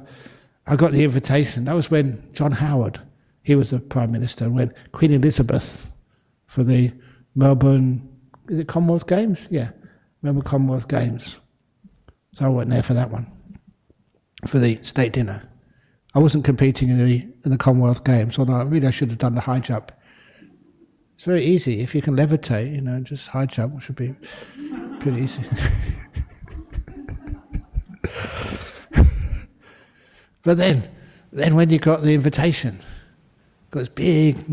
I got the invitation. That was when John Howard, he was the Prime Minister, when Queen Elizabeth, for the Melbourne, is it Commonwealth Games? Yeah, Melbourne Commonwealth Games. So I went there for that one, for the state dinner. I wasn't competing in the Commonwealth Games, although I should have done the high jump. It's very easy. If you can levitate, just high jump should be pretty easy. But then when you got the invitation, got this big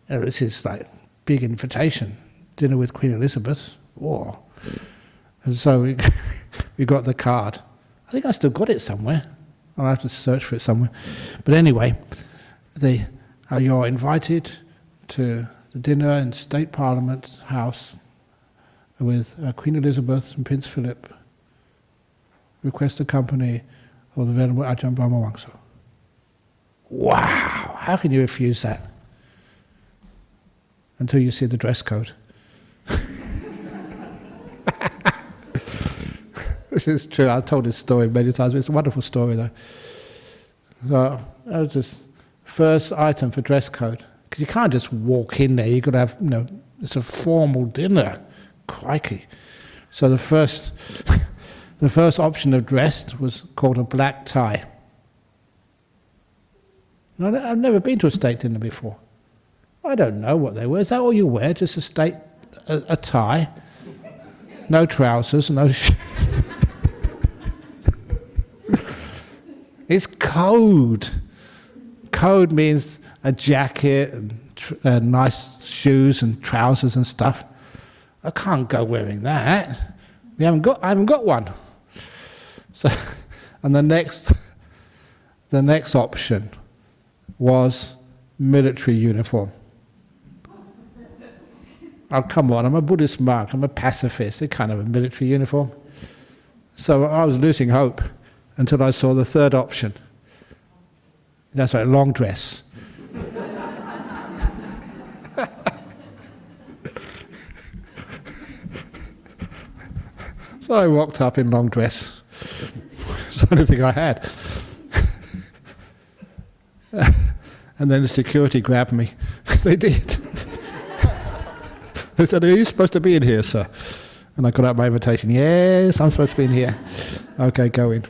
This is like big invitation, dinner with Queen Elizabeth. Whoa. And so we got the card. I think I still got it somewhere. I'll have to search for it somewhere. But anyway, you're invited to the dinner in State Parliament House with Queen Elizabeth and Prince Philip. Request the company of the Venerable Ajahn Brahmawangsa. Wow! How can you refuse that? Until you see the dress code. This is true. I've told this story many times, but it's a wonderful story though. So that was just first item for dress code. Because you can't just walk in there, you've got to have, it's a formal dinner. Crikey. So the first option of dress was called a black tie. Now, I've never been to a state dinner before. I don't know what they wear. Is that all you wear? Just a tie? No trousers, no It's code. Code means a jacket and nice shoes and trousers and stuff. I can't go wearing that. I haven't got one. So, and the next option was military uniform. Oh, come on, I'm a Buddhist monk, I'm a pacifist, it's kind of a military uniform. So I was losing hope until I saw the third option. That's right, long dress. So I walked up in long dress. It's the only thing I had. And then the security grabbed me. They did. They said, "Are you supposed to be in here, sir?" And I got out my invitation. "Yes, I'm supposed to be in here." "Okay, go in."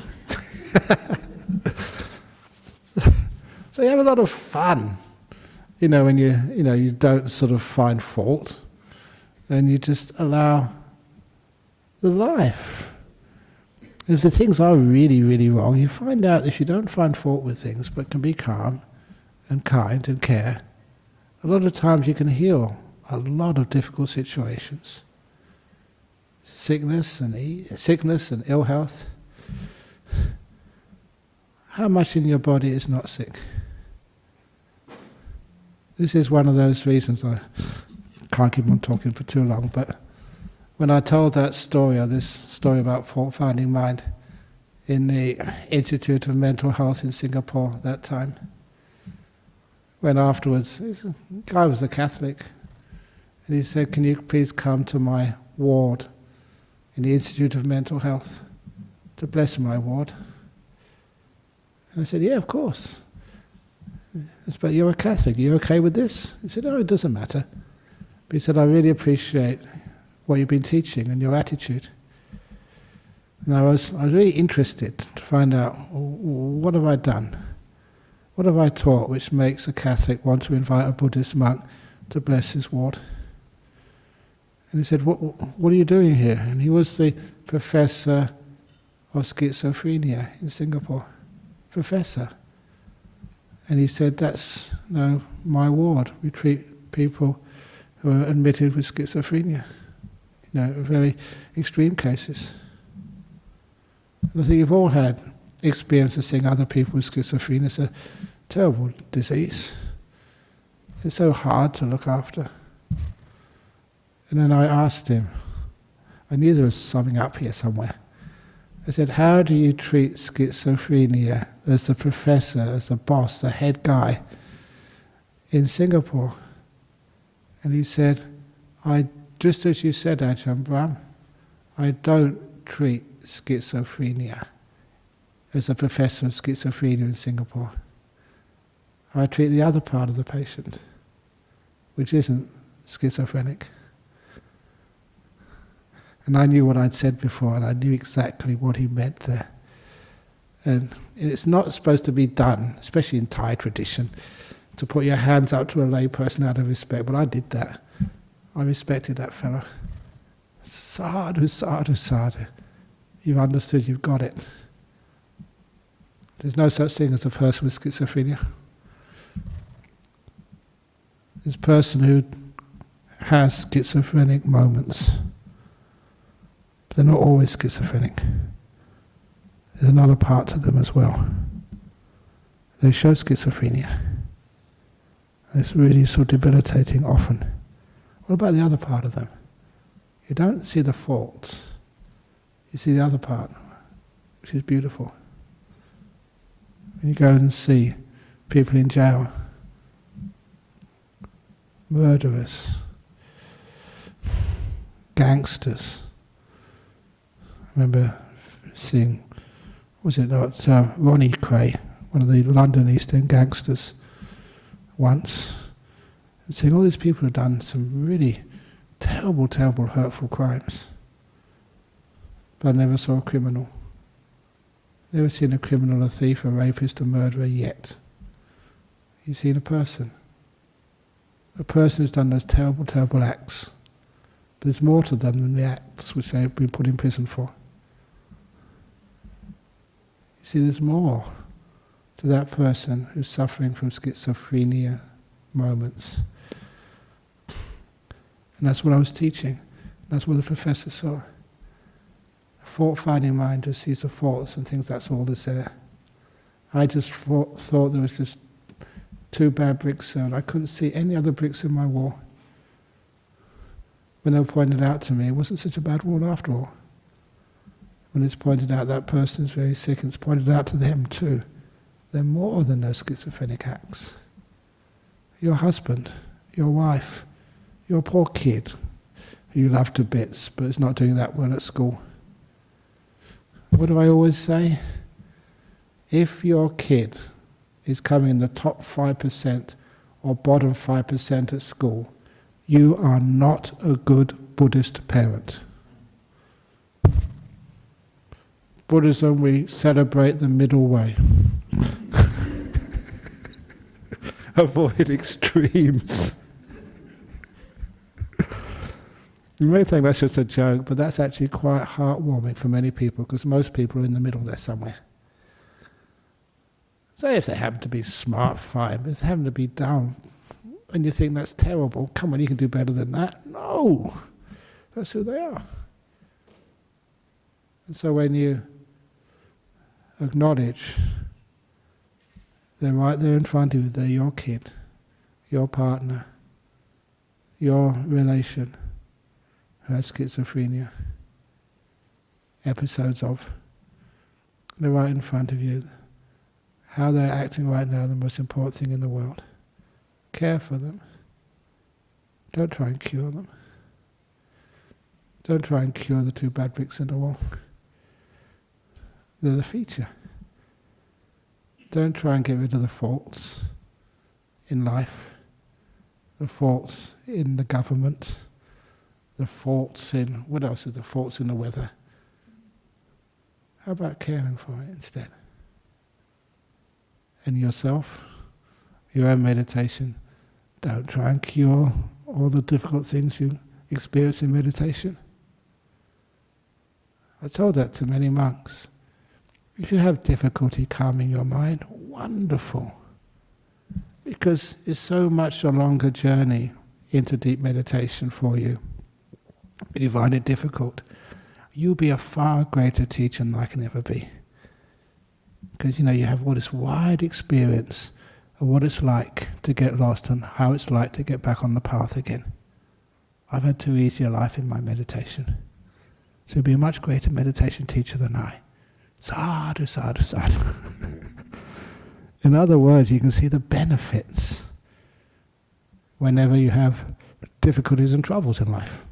So you have a lot of fun, when you don't sort of find fault, and you just allow the life. If the things are really, really wrong, you find out if you don't find fault with things, but can be calm and kind and care, a lot of times you can heal a lot of difficult situations. Sickness and ill health. How much in your body is not sick? This is one of those reasons I can't keep on talking for too long, but when I told that story, or this story about fault-finding mind in the Institute of Mental Health in Singapore that time, when afterwards, the guy was a Catholic, and he said, "Can you please come to my ward in the Institute of Mental Health to bless my ward?" And I said, "Yeah, of course." "But you're a Catholic, are you okay with this?" He said, "Oh, it doesn't matter." But he said, "I really appreciate what you've been teaching and your attitude." And I was really interested to find out, what have I done? What have I taught which makes a Catholic want to invite a Buddhist monk to bless his ward? And he said, what are you doing here? And he was the professor of schizophrenia in Singapore. Professor. And he said, "That's my ward. We treat people who are admitted with schizophrenia. Very extreme cases." And I think you've all had experience of seeing other people with schizophrenia. It's a terrible disease. It's so hard to look after. And then I asked him, I knew there was something up here somewhere. I said, "How do you treat schizophrenia as a professor, as a boss, the head guy in Singapore?" And he said, "Just as you said, Ajahn Brahm, I don't treat schizophrenia as a professor of schizophrenia in Singapore. I treat the other part of the patient, which isn't schizophrenic." And I knew what I'd said before, and I knew exactly what he meant there. And it's not supposed to be done, especially in Thai tradition, to put your hands out to a lay person out of respect, but I did that. I respected that fellow. Sadhu, sadhu, sadhu. You've understood, you've got it. There's no such thing as a person with schizophrenia. this person who has schizophrenic moments, but they're not always schizophrenic. There's another part to them as well. They show schizophrenia. It's really so debilitating often. What about the other part of them? You don't see the faults. You see the other part, which is beautiful. When you go and see people in jail, murderers, gangsters. I remember seeing, was it not Ronnie Cray, one of the London East End gangsters, once, and seeing all these people who've done some really terrible, terrible, hurtful crimes. But I never saw a criminal. Never seen a criminal, a thief, a rapist, a murderer yet. You've seen a person. A person who's done those terrible, terrible acts. But there's more to them than the acts which they've been put in prison for. You see, there's more to that person who's suffering from schizophrenia moments. And that's what I was teaching. That's what the professor saw. A fault-finding mind just sees the faults and thinks that's all that's there. I just thought there was just 2 bad bricks and I couldn't see any other bricks in my wall. When they were pointed out to me, it wasn't such a bad wall after all. When it's pointed out that person is very sick, and it's pointed out to them too. They're more than those schizophrenic acts. Your husband, your wife, your poor kid, who you love to bits, but is not doing that well at school. What do I always say? If your kid is coming in the top 5% or bottom 5% at school, you are not a good Buddhist parent. Buddhism, we celebrate the middle way. Avoid extremes. You may think that's just a joke, but that's actually quite heartwarming for many people, because most people are in the middle there somewhere. So if they happen to be smart, fine, but if they happen to be dumb, and you think that's terrible, come on, you can do better than that. No! That's who they are. And so when you acknowledge they're right there in front of you, they're your kid, your partner, your relation who has schizophrenia, episodes of, they're right in front of you. How they're acting right now, the most important thing in the world. Care for them. Don't try and cure them. Don't try and cure the 2 bad bricks in the wall. They're the feature. Don't try and get rid of the faults in life, the faults in the government, the faults in, what else is the faults in the weather? How about caring for it instead? And yourself, your own meditation, don't try and cure all the difficult things you experience in meditation. I told that to many monks. If you have difficulty calming your mind, wonderful. Because it's so much a longer journey into deep meditation for you. If you find it difficult, you'll be a far greater teacher than I can ever be. Because you have all this wide experience of what it's like to get lost and how it's like to get back on the path again. I've had too easy a life in my meditation. So you'll be a much greater meditation teacher than I. Sadhu, sadhu, sadhu. In other words, you can see the benefits whenever you have difficulties and troubles in life.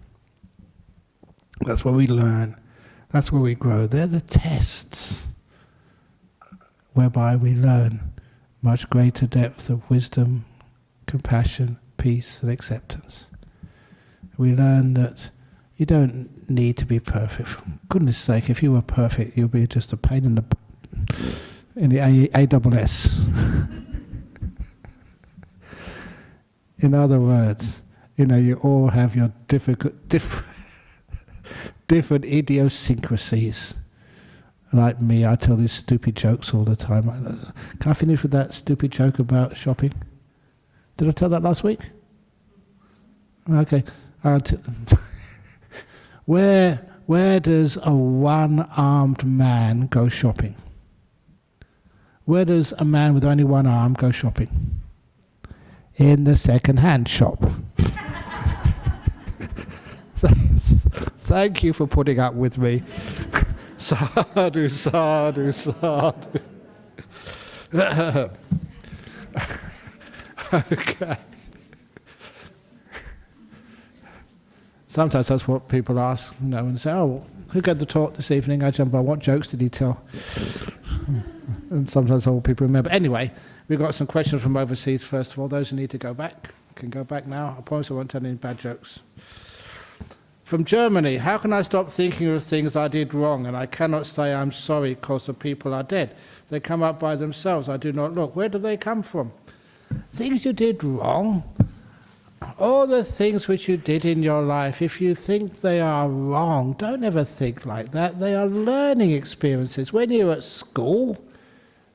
That's where we learn. That's where we grow. They're the tests whereby we learn much greater depth of wisdom, compassion, peace, and acceptance. We learn that you don't need to be perfect. For goodness sake, if you were perfect, you'd be just a pain in the ASS. In other words, you all have your different idiosyncrasies. Like me, I tell these stupid jokes all the time. Can I finish with that stupid joke about shopping? Did I tell that last week? Okay. Where does a one-armed man go shopping? Where does a man with only one arm go shopping? In the second-hand shop. Thank you for putting up with me. Sadhu, sadhu, sadhu. Okay. Sometimes that's what people ask, and say, "Oh, who gave the talk this evening, Ajahn? What jokes did he tell?" And sometimes all people remember. Anyway, we've got some questions from overseas. First of all, those who need to go back can go back now. I promise I won't tell any bad jokes. From Germany, how can I stop thinking of things I did wrong? And I cannot say I'm sorry because the people are dead. They come up by themselves. I do not look. Where do they come from? Things you did wrong. All the things which you did in your life, if you think they are wrong, don't ever think like that. They are learning experiences. When you're at school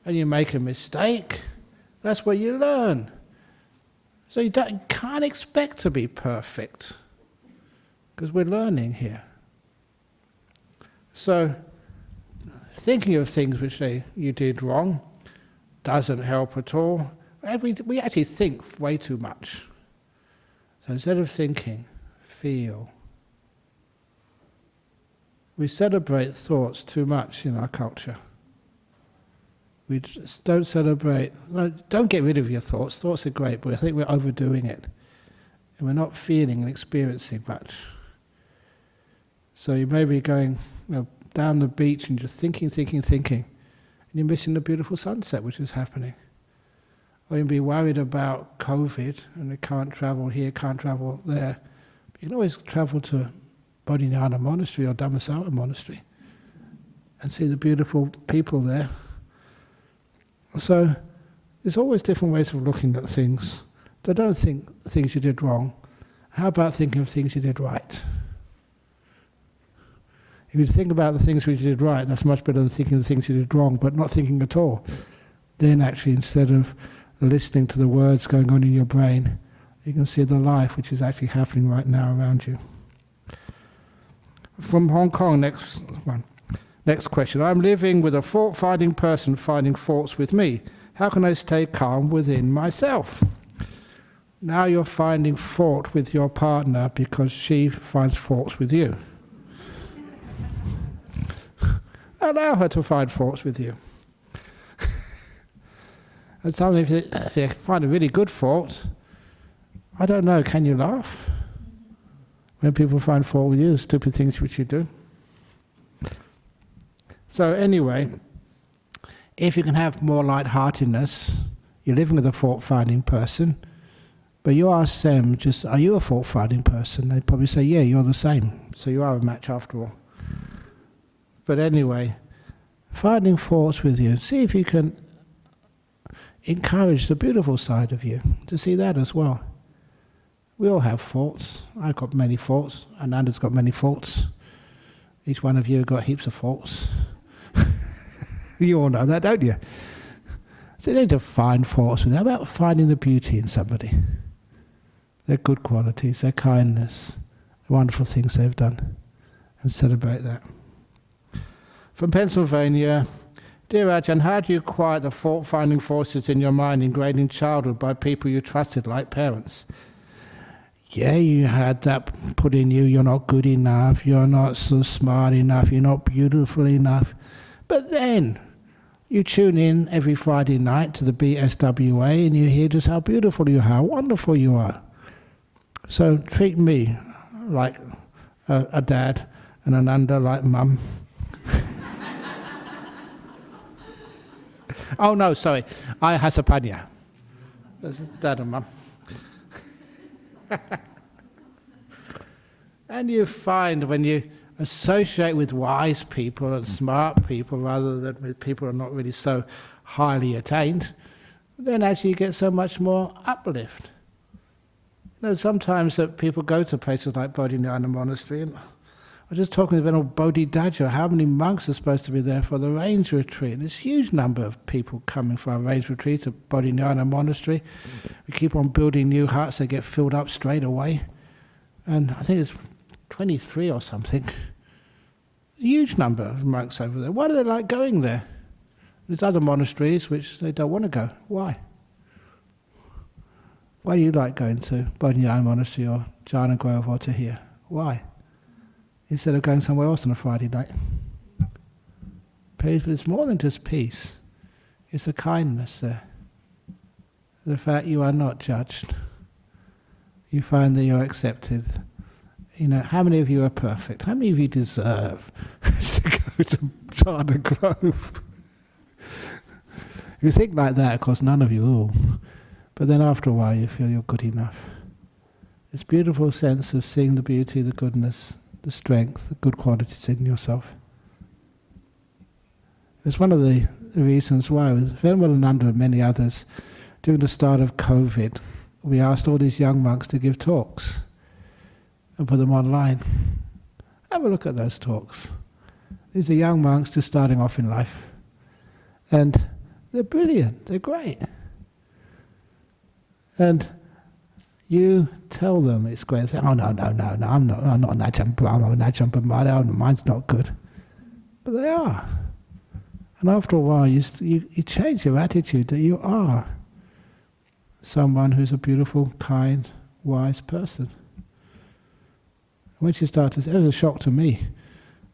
and you make a mistake, that's where you learn. So you can't expect to be perfect, because we're learning here. So thinking of things which you did wrong doesn't help at all. We actually think way too much. So instead of thinking, feel. We celebrate thoughts too much in our culture. We just don't celebrate. Don't get rid of your thoughts. Thoughts are great, but I think we're overdoing it. And we're not feeling and experiencing much. So you may be going down the beach and just thinking, and you're missing the beautiful sunset which is happening. Or you'll be worried about COVID and you can't travel here, can't travel there. But you can always travel to Bodhinyana Monastery or Dhammasara Monastery and see the beautiful people there. So there's always different ways of looking at things. So don't think things you did wrong. How about thinking of things you did right? If you think about the things which you did right, that's much better than thinking of the things you did wrong, but not thinking at all. Then actually, instead of listening to the words going on in your brain, you can see the life which is actually happening right now around you. From Hong Kong, next one. Next question. I'm living with a fault-finding person finding faults with me. How can I stay calm within myself? Now you're finding fault with your partner because she finds faults with you. Allow her to find faults with you. And sometimes if you find a really good fault, I don't know, can you laugh? When people find fault with you, the stupid things which you do. So anyway, if you can have more lightheartedness, you're living with a fault-finding person, but you ask them, are you a fault-finding person? They'd probably say, yeah, you're the same. So you are a match after all. But anyway, finding faults with you, see if you can encourage the beautiful side of you, to see that as well. We all have faults. I've got many faults. Ananda's got many faults. Each one of you have got heaps of faults. You all know that, don't you? So you need to find faults with them. How about finding the beauty in somebody? Their good qualities, their kindness, the wonderful things they've done, and celebrate that. From Pennsylvania, dear Ajahn, how do you quiet the fault-finding forces in your mind ingrained in childhood by people you trusted, like parents? Yeah, you had that put in you, you're not good enough, you're not so smart enough, you're not beautiful enough. But then you tune in every Friday night to the BSWA and you hear just how beautiful you are, how wonderful you are. So treat me like a dad and Ananda like mum. Oh no, sorry, I Hasapanya. Dad and mum. And you find when you associate with wise people and smart people rather than with people who are not really so highly attained, then actually you get so much more uplift. You know, sometimes that people go to places like Bodhinyana Monastery, and I was just talking to Venerable Bodhidharma, how many monks are supposed to be there for the rains retreat? And there's a huge number of people coming for our rains retreat at Bodhinyana Monastery. We keep on building new huts, they get filled up straight away. And I think it's 23 or something. A huge number of monks over there. Why do they like going there? There's other monasteries which they don't want to go. Why? Why do you like going to Bodhinyana Monastery or Janna Grove or to here? Why? Instead of going somewhere else on a Friday night. Peace, but it's more than just peace. It's the kindness there. The fact you are not judged. You find that you're accepted. You know, how many of you are perfect? How many of you deserve to go to Janna Grove? If you think like that, of course, none of you will. But then after a while, you feel you're good enough. This beautiful sense of seeing the beauty, the goodness, the strength, the good qualities in yourself. It's one of the reasons why, with Venerable Ananda and many others, during the start of COVID, we asked all these young monks to give talks and put them online. Have a look at those talks. These are young monks just starting off in life. And they're brilliant, they're great. And you tell them it's great. They say, oh no, I'm not an Ajahn Brahm, I'm an Ajahn Brahmada, mine's not good. But they are. And after a while, you change your attitude that you are someone who's a beautiful, kind, wise person. Once you start to, it was a shock to me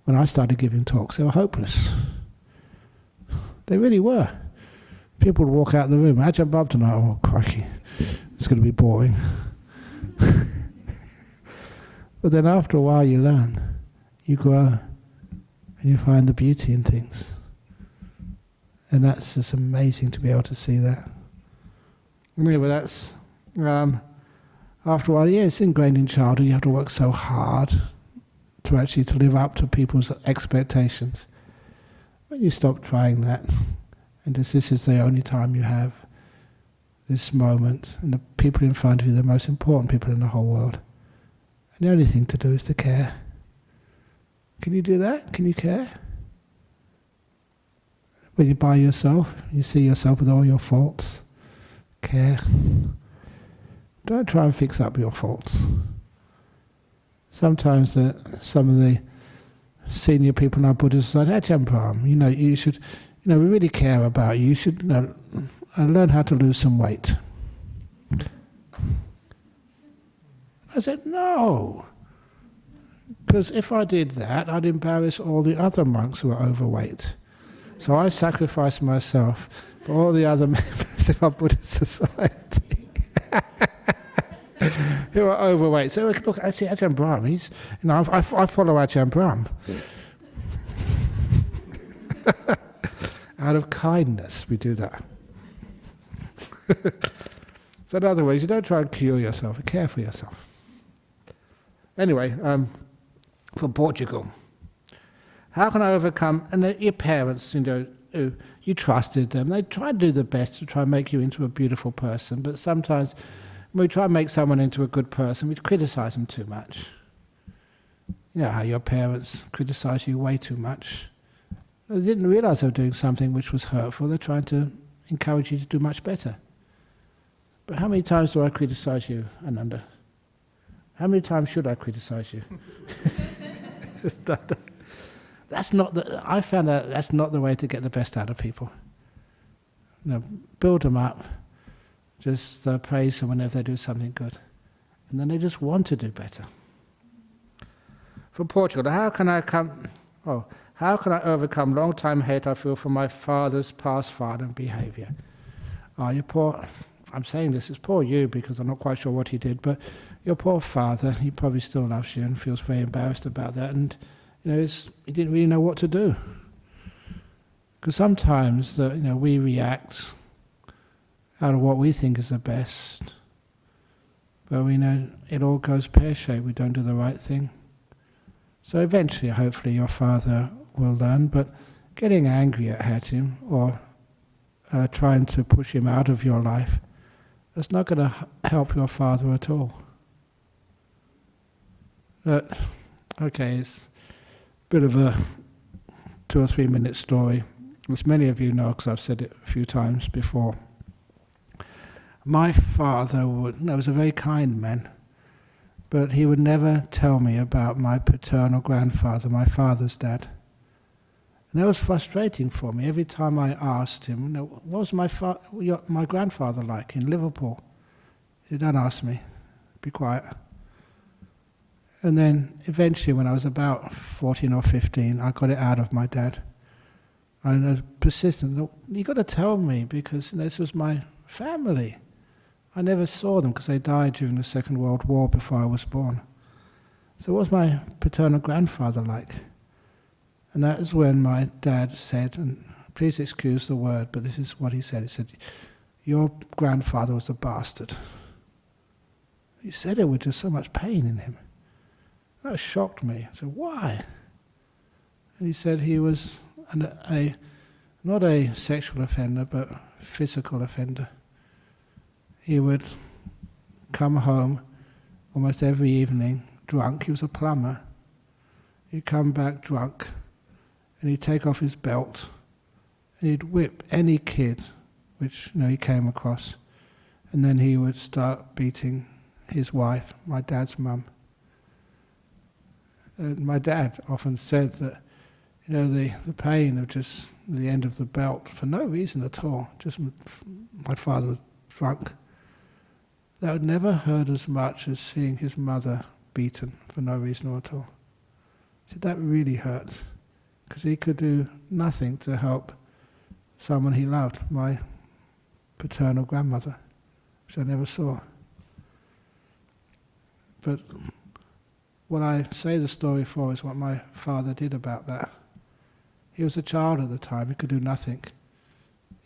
when I started giving talks. They were hopeless. They really were. People would walk out of the room. Ajahn Brahm tonight. Oh crikey, it's going to be boring. But then after a while, you learn, you grow, and you find the beauty in things. And that's just amazing to be able to see that. Anyway, that's after a while, yeah, it's ingrained in childhood. You have to work so hard to actually to live up to people's expectations. When you stop trying that, and this is the only time you have, this moment, and the people in front of you, the most important people in the whole world, and the only thing to do is to care. Can you do that? Can you care? When you're by yourself, you see yourself with all your faults. Care. Don't try and fix up your faults. Sometimes some of the senior people in our Buddhist society, Ajahn Brahm, you should, we really care about you. You should learn how to lose some weight. I said, no. Because if I did that, I'd embarrass all the other monks who are overweight. So I sacrificed myself for all the other members of our Buddhist society who are overweight. So look, actually Ajahn Brahm, I follow Ajahn Brahm. Out of kindness, we do that. So in other words, you don't try and cure yourself, you care for yourself. Anyway, for Portugal. How can I overcome, and your parents, you trusted them, they try to do the best to try and make you into a beautiful person, but sometimes when we try and make someone into a good person, we criticize them too much. You know how your parents criticize you way too much. They didn't realize they were doing something which was hurtful, they're trying to encourage you to do much better. But how many times do I criticize you, Ananda? How many times should I criticize you? I found that that's not the way to get the best out of people. Build them up, just praise them whenever they do something good. And then they just want to do better. For Portugal, how can I overcome long-time hate I feel for my father's past violent behavior? Oh, you poor, I'm saying this, it's poor you because I'm not quite sure what he did, but your poor father, he probably still loves you and feels very embarrassed about that, and he didn't really know what to do. Because sometimes we react out of what we think is the best, but we know it all goes pear-shaped, we don't do the right thing. So eventually, hopefully, your father will learn, but getting angry at him or trying to push him out of your life, that's not going to help your father at all. But, okay, it's a bit of a 2 or 3 minute story, which many of you know because I've said it a few times before. My father was a very kind man, But he would never tell me about my paternal grandfather, my father's dad. And that was frustrating for me. Every time I asked him, what was my grandfather like in Liverpool? He said, don't ask me, be quiet. And then eventually when I was about 14 or 15, I got it out of my dad. And I was persistent. You got to tell me because this was my family. I never saw them because they died during the Second World War before I was born. So what was my paternal grandfather like? And that is when my dad said, and please excuse the word, but this is what he said. He said, your grandfather was a bastard. He said it with just so much pain in him. That shocked me. I said, why? And he said he was not a sexual offender, but physical offender. He would come home almost every evening drunk. He was a plumber. He'd come back drunk, and he'd take off his belt, and he'd whip any kid which he came across, and then he would start beating his wife, my dad's mum. My dad often said that, the pain of just the end of the belt for no reason at all, just my father was drunk. That would never hurt as much as seeing his mother beaten for no reason at all. He said that really hurt, because he could do nothing to help someone he loved, my paternal grandmother, which I never saw. But what I say the story for is what my father did about that. He was a child at the time. He could do nothing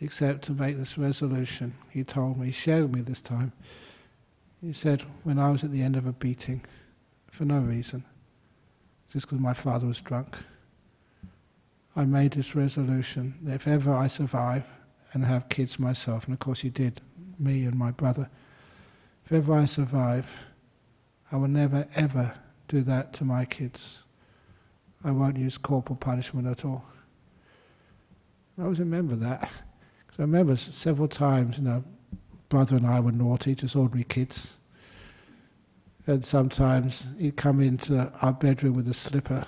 except to make this resolution. He told me, he shared with me this time. He said, when I was at the end of a beating, for no reason, just because my father was drunk, I made this resolution that if ever I survive and have kids myself, and of course he did, me and my brother, if ever I survive, I will never ever do that to my kids. I won't use corporal punishment at all. I always remember that, because I remember several times, brother and I were naughty, just ordinary kids. And sometimes he'd come into our bedroom with a slipper.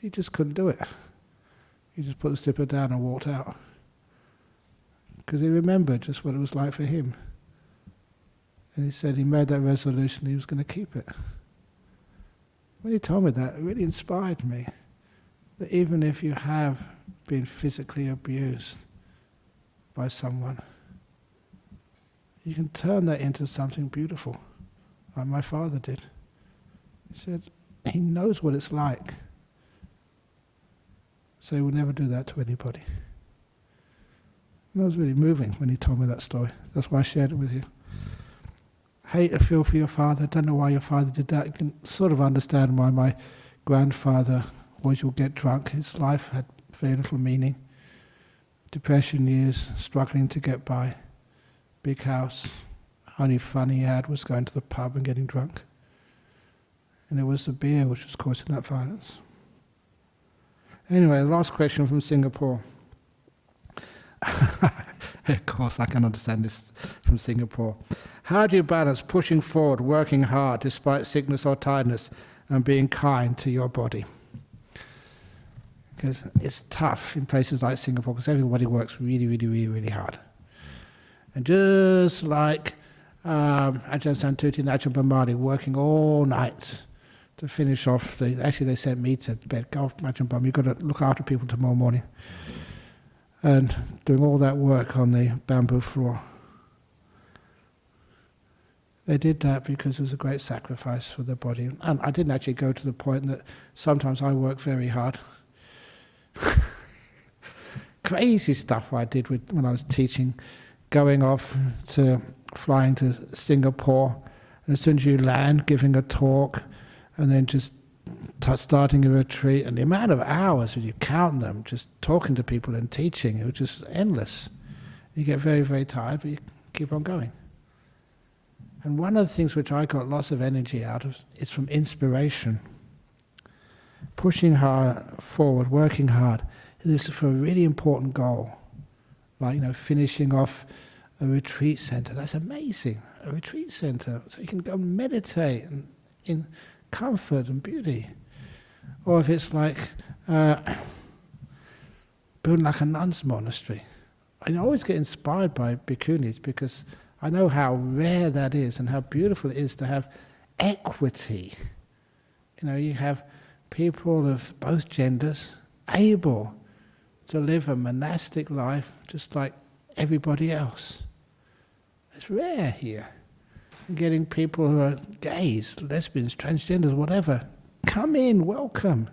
He just couldn't do it. He just put the slipper down and walked out. Because he remembered just what it was like for him. And he said he made that resolution, he was going to keep it. When he told me that, it really inspired me. That even if you have been physically abused by someone, you can turn that into something beautiful, like my father did. He said he knows what it's like, so he would never do that to anybody. And that was really moving when he told me that story. That's why I shared it with you. Hate or feel for your father. Don't know why your father did that. You can sort of understand why my grandfather always would get drunk. His life had very little meaning. Depression years, struggling to get by. Big house. Only fun he had was going to the pub and getting drunk. And it was the beer which was causing that violence. Anyway, the last question from Singapore. Of course, I can understand this from Singapore. How do you balance pushing forward, working hard despite sickness or tiredness, and being kind to your body? Because it's tough in places like Singapore, because everybody works really, really, really, really hard. And just like Ajahn Santuti and Ajahn Brahmali working all night to finish off actually they sent me to bed. Go off, Ajahn Brahmali, you've got to look after people tomorrow morning. And doing all that work on the bamboo floor. They did that because it was a great sacrifice for their body. And I didn't actually go to the point that sometimes I work very hard. Crazy stuff I did when I was teaching, going off to flying to Singapore, and as soon as you land, giving a talk, and then just starting a retreat, and the amount of hours, when you count them, just talking to people and teaching, it was just endless. You get very, very tired, but you keep on going. And one of the things which I got lots of energy out of is from inspiration. Pushing hard forward, working hard. This is for a really important goal. Like, finishing off a retreat center. That's amazing. A retreat center. So you can go and meditate and in comfort and beauty. Or if it's like building like a nun's monastery. I always get inspired by bhikkhunis because I know how rare that is and how beautiful it is to have equity. You have people of both genders able to live a monastic life just like everybody else. It's rare here. And getting people who are gays, lesbians, transgenders, whatever, come in, welcome.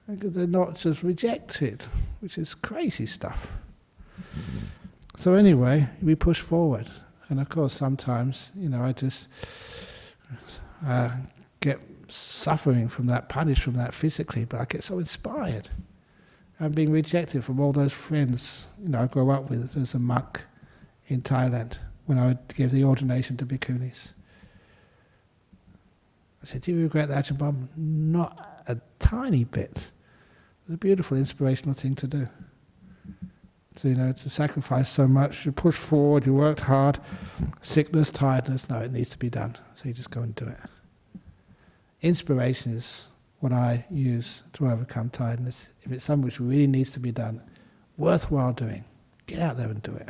They're not just rejected, which is crazy stuff. So anyway, we push forward. And of course sometimes, I just get suffering from that, punished from that physically, but I get so inspired. I'm being rejected from all those friends, I grew up with as a monk in Thailand when I gave the ordination to bhikkhunis. I said, do you regret that, Ajahn Brahm? Not a tiny bit. It's a beautiful, inspirational thing to do. So, to sacrifice so much, you push forward, you worked hard, sickness, tiredness, no, it needs to be done. So you just go and do it. Inspiration is what I use to overcome tiredness. If it's something which really needs to be done, worthwhile doing, get out there and do it.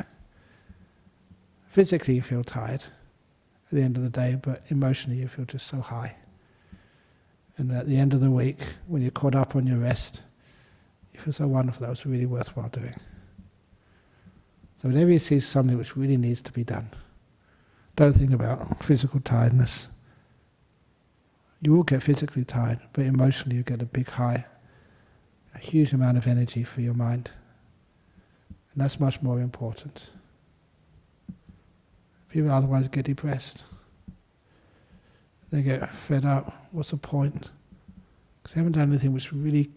Physically you feel tired at the end of the day, but emotionally you feel just so high. And at the end of the week, when you're caught up on your rest, you feel so wonderful, that was really worthwhile doing. So whenever you see something which really needs to be done, don't think about physical tiredness. You will get physically tired, but emotionally you get a big high, a huge amount of energy for your mind. And that's much more important. People otherwise get depressed. They get fed up. What's the point? Because they haven't done anything which really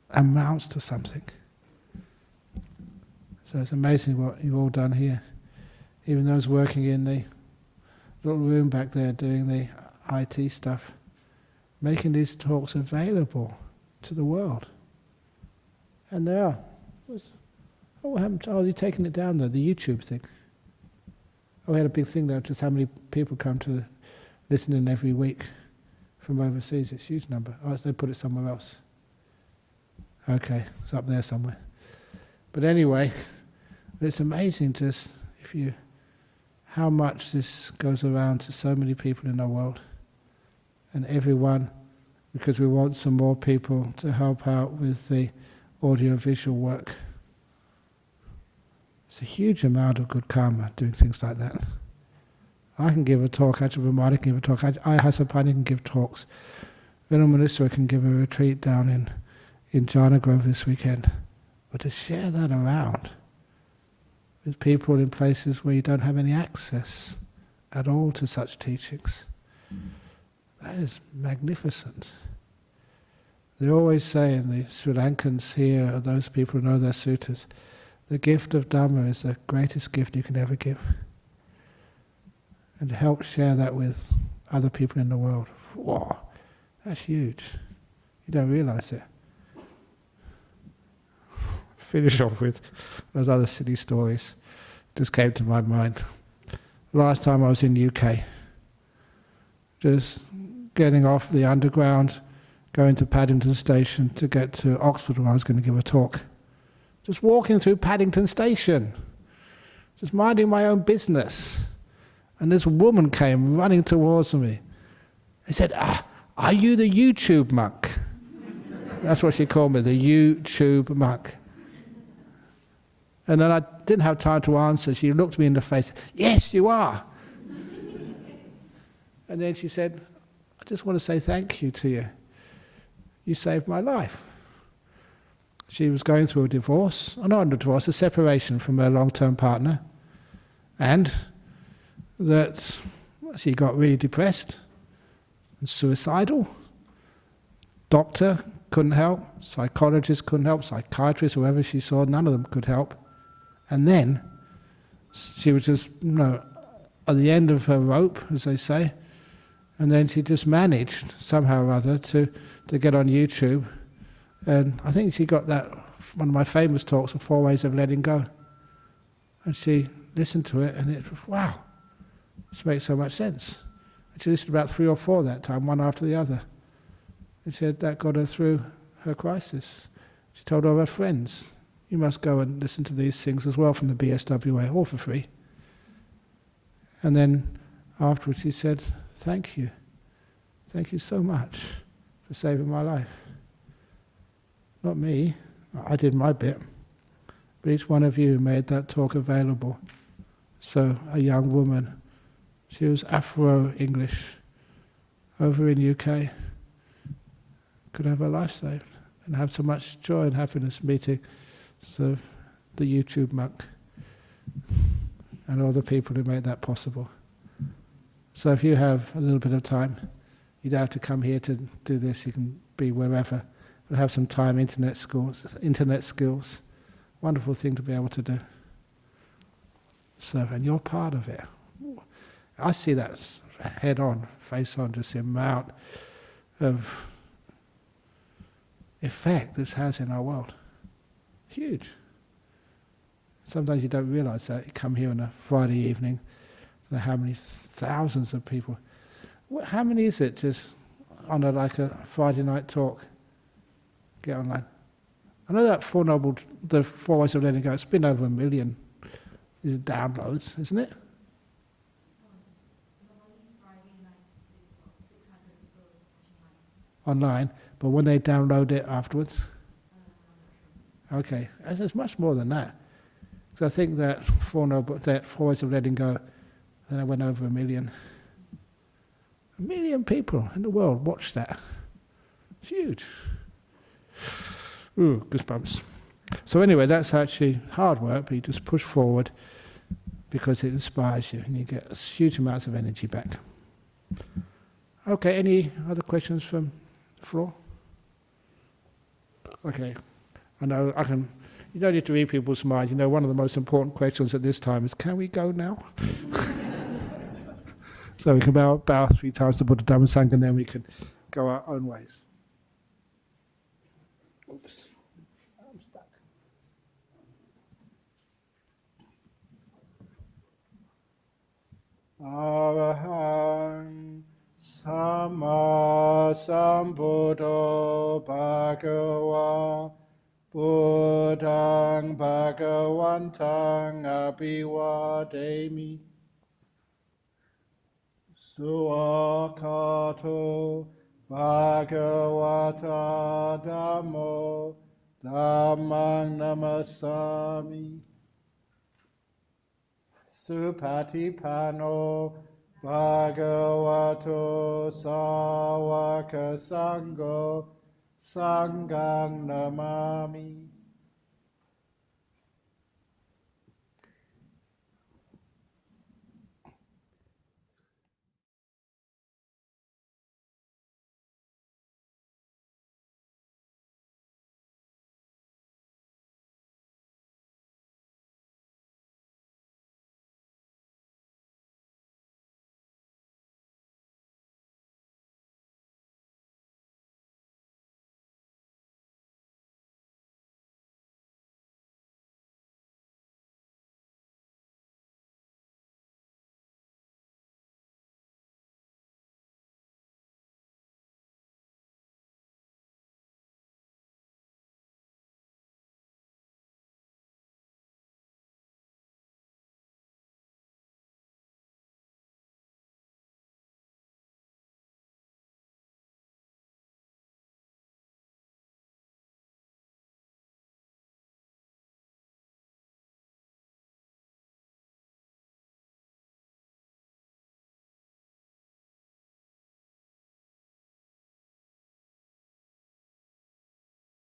amounts to something. So it's amazing what you've all done here. Even those working in the little room back there doing the IT stuff, making these talks available to the world. And they are. What happened to, you're taking it down though, the YouTube thing. We had a big thing there, just how many people come to listen in every week from overseas. It's a huge number. Oh, they put it somewhere else. Okay, it's up there somewhere. But anyway, it's amazing just how much this goes around to so many people in our world. And everyone, because we want some more people to help out with the audio-visual work. It's a huge amount of good karma doing things like that. I can give a talk, Ajahn Brahm can give a talk, Ayahassapani can give talks, Venerable can give a retreat down in Janna Grove this weekend. But to share that around with people in places where you don't have any access at all to such teachings, that is magnificent. They always say, and the Sri Lankans here, or those people who know their suttas, the gift of Dhamma is the greatest gift you can ever give. And to help share that with other people in the world, wow, that's huge. You don't realize it. Finish off with those other silly stories. Just came to my mind. Last time I was in the UK, just getting off the underground, going to Paddington Station to get to Oxford where I was going to give a talk. Just walking through Paddington Station, just minding my own business. And this woman came running towards me. She said, are you the YouTube monk? That's what she called me, the YouTube monk. And then I didn't have time to answer. She looked me in the face, yes, you are. And then she said, I just want to say thank you to you. You saved my life. She was going through a divorce, not a divorce, a separation from her long-term partner, and that she got really depressed and suicidal. Doctor couldn't help, psychologist couldn't help, psychiatrist, whoever she saw, none of them could help. And then she was just, at the end of her rope, as they say, and then she just managed, somehow or other, to get on YouTube. And I think she got that, one of my famous talks, the 4 Ways of Letting Go. And she listened to it and it was, wow, this makes so much sense. And she listed about 3 or 4 that time, one after the other. And she said that got her through her crisis. She told all her friends, you must go and listen to these things as well from the BSWA, all for free. And then afterwards she said, thank you so much for saving my life. Not me, I did my bit, but each one of you made that talk available. So a young woman, she was Afro-English, over in UK, could have her life saved and have so much joy and happiness meeting the YouTube monk and all the people who made that possible. So if you have a little bit of time, you don't have to come here to do this, you can be wherever, but have some time, internet skills, wonderful thing to be able to do. So, and you're part of it. I see that head on, face on, just the amount of effect this has in our world. Huge. Sometimes you don't realize that. You come here on a Friday evening, I don't know how many thousands of people. How many is it just on like a Friday night talk? Get online. I know that the 4 Ways of Letting Go, it's been over 1 million. Is it downloads, isn't it? Online, but when they download it afterwards? Okay, there's much more than that. Because I think that 4 Ways of Letting Go, then it went over 1 million. 1 million people in the world watch that. It's huge. Ooh, goosebumps. So anyway, that's actually hard work, but you just push forward because it inspires you and you get huge amounts of energy back. Okay, any other questions from the floor? Okay, I know you don't need to read people's minds. You know, one of the most important questions at this time is, can we go now? So we can bow 3 times to Buddha, Dhamma, Sangha, and then we can go our own ways. Oops, I'm stuck. Arahang Samma Sambuddho Bhagava Buddhang Bhagavantang Abhivademi Suakato Bhagavata Dhammo Dhammang Namasami Supatipano Bhagavato Sawaka Sangho Sanghang Namami.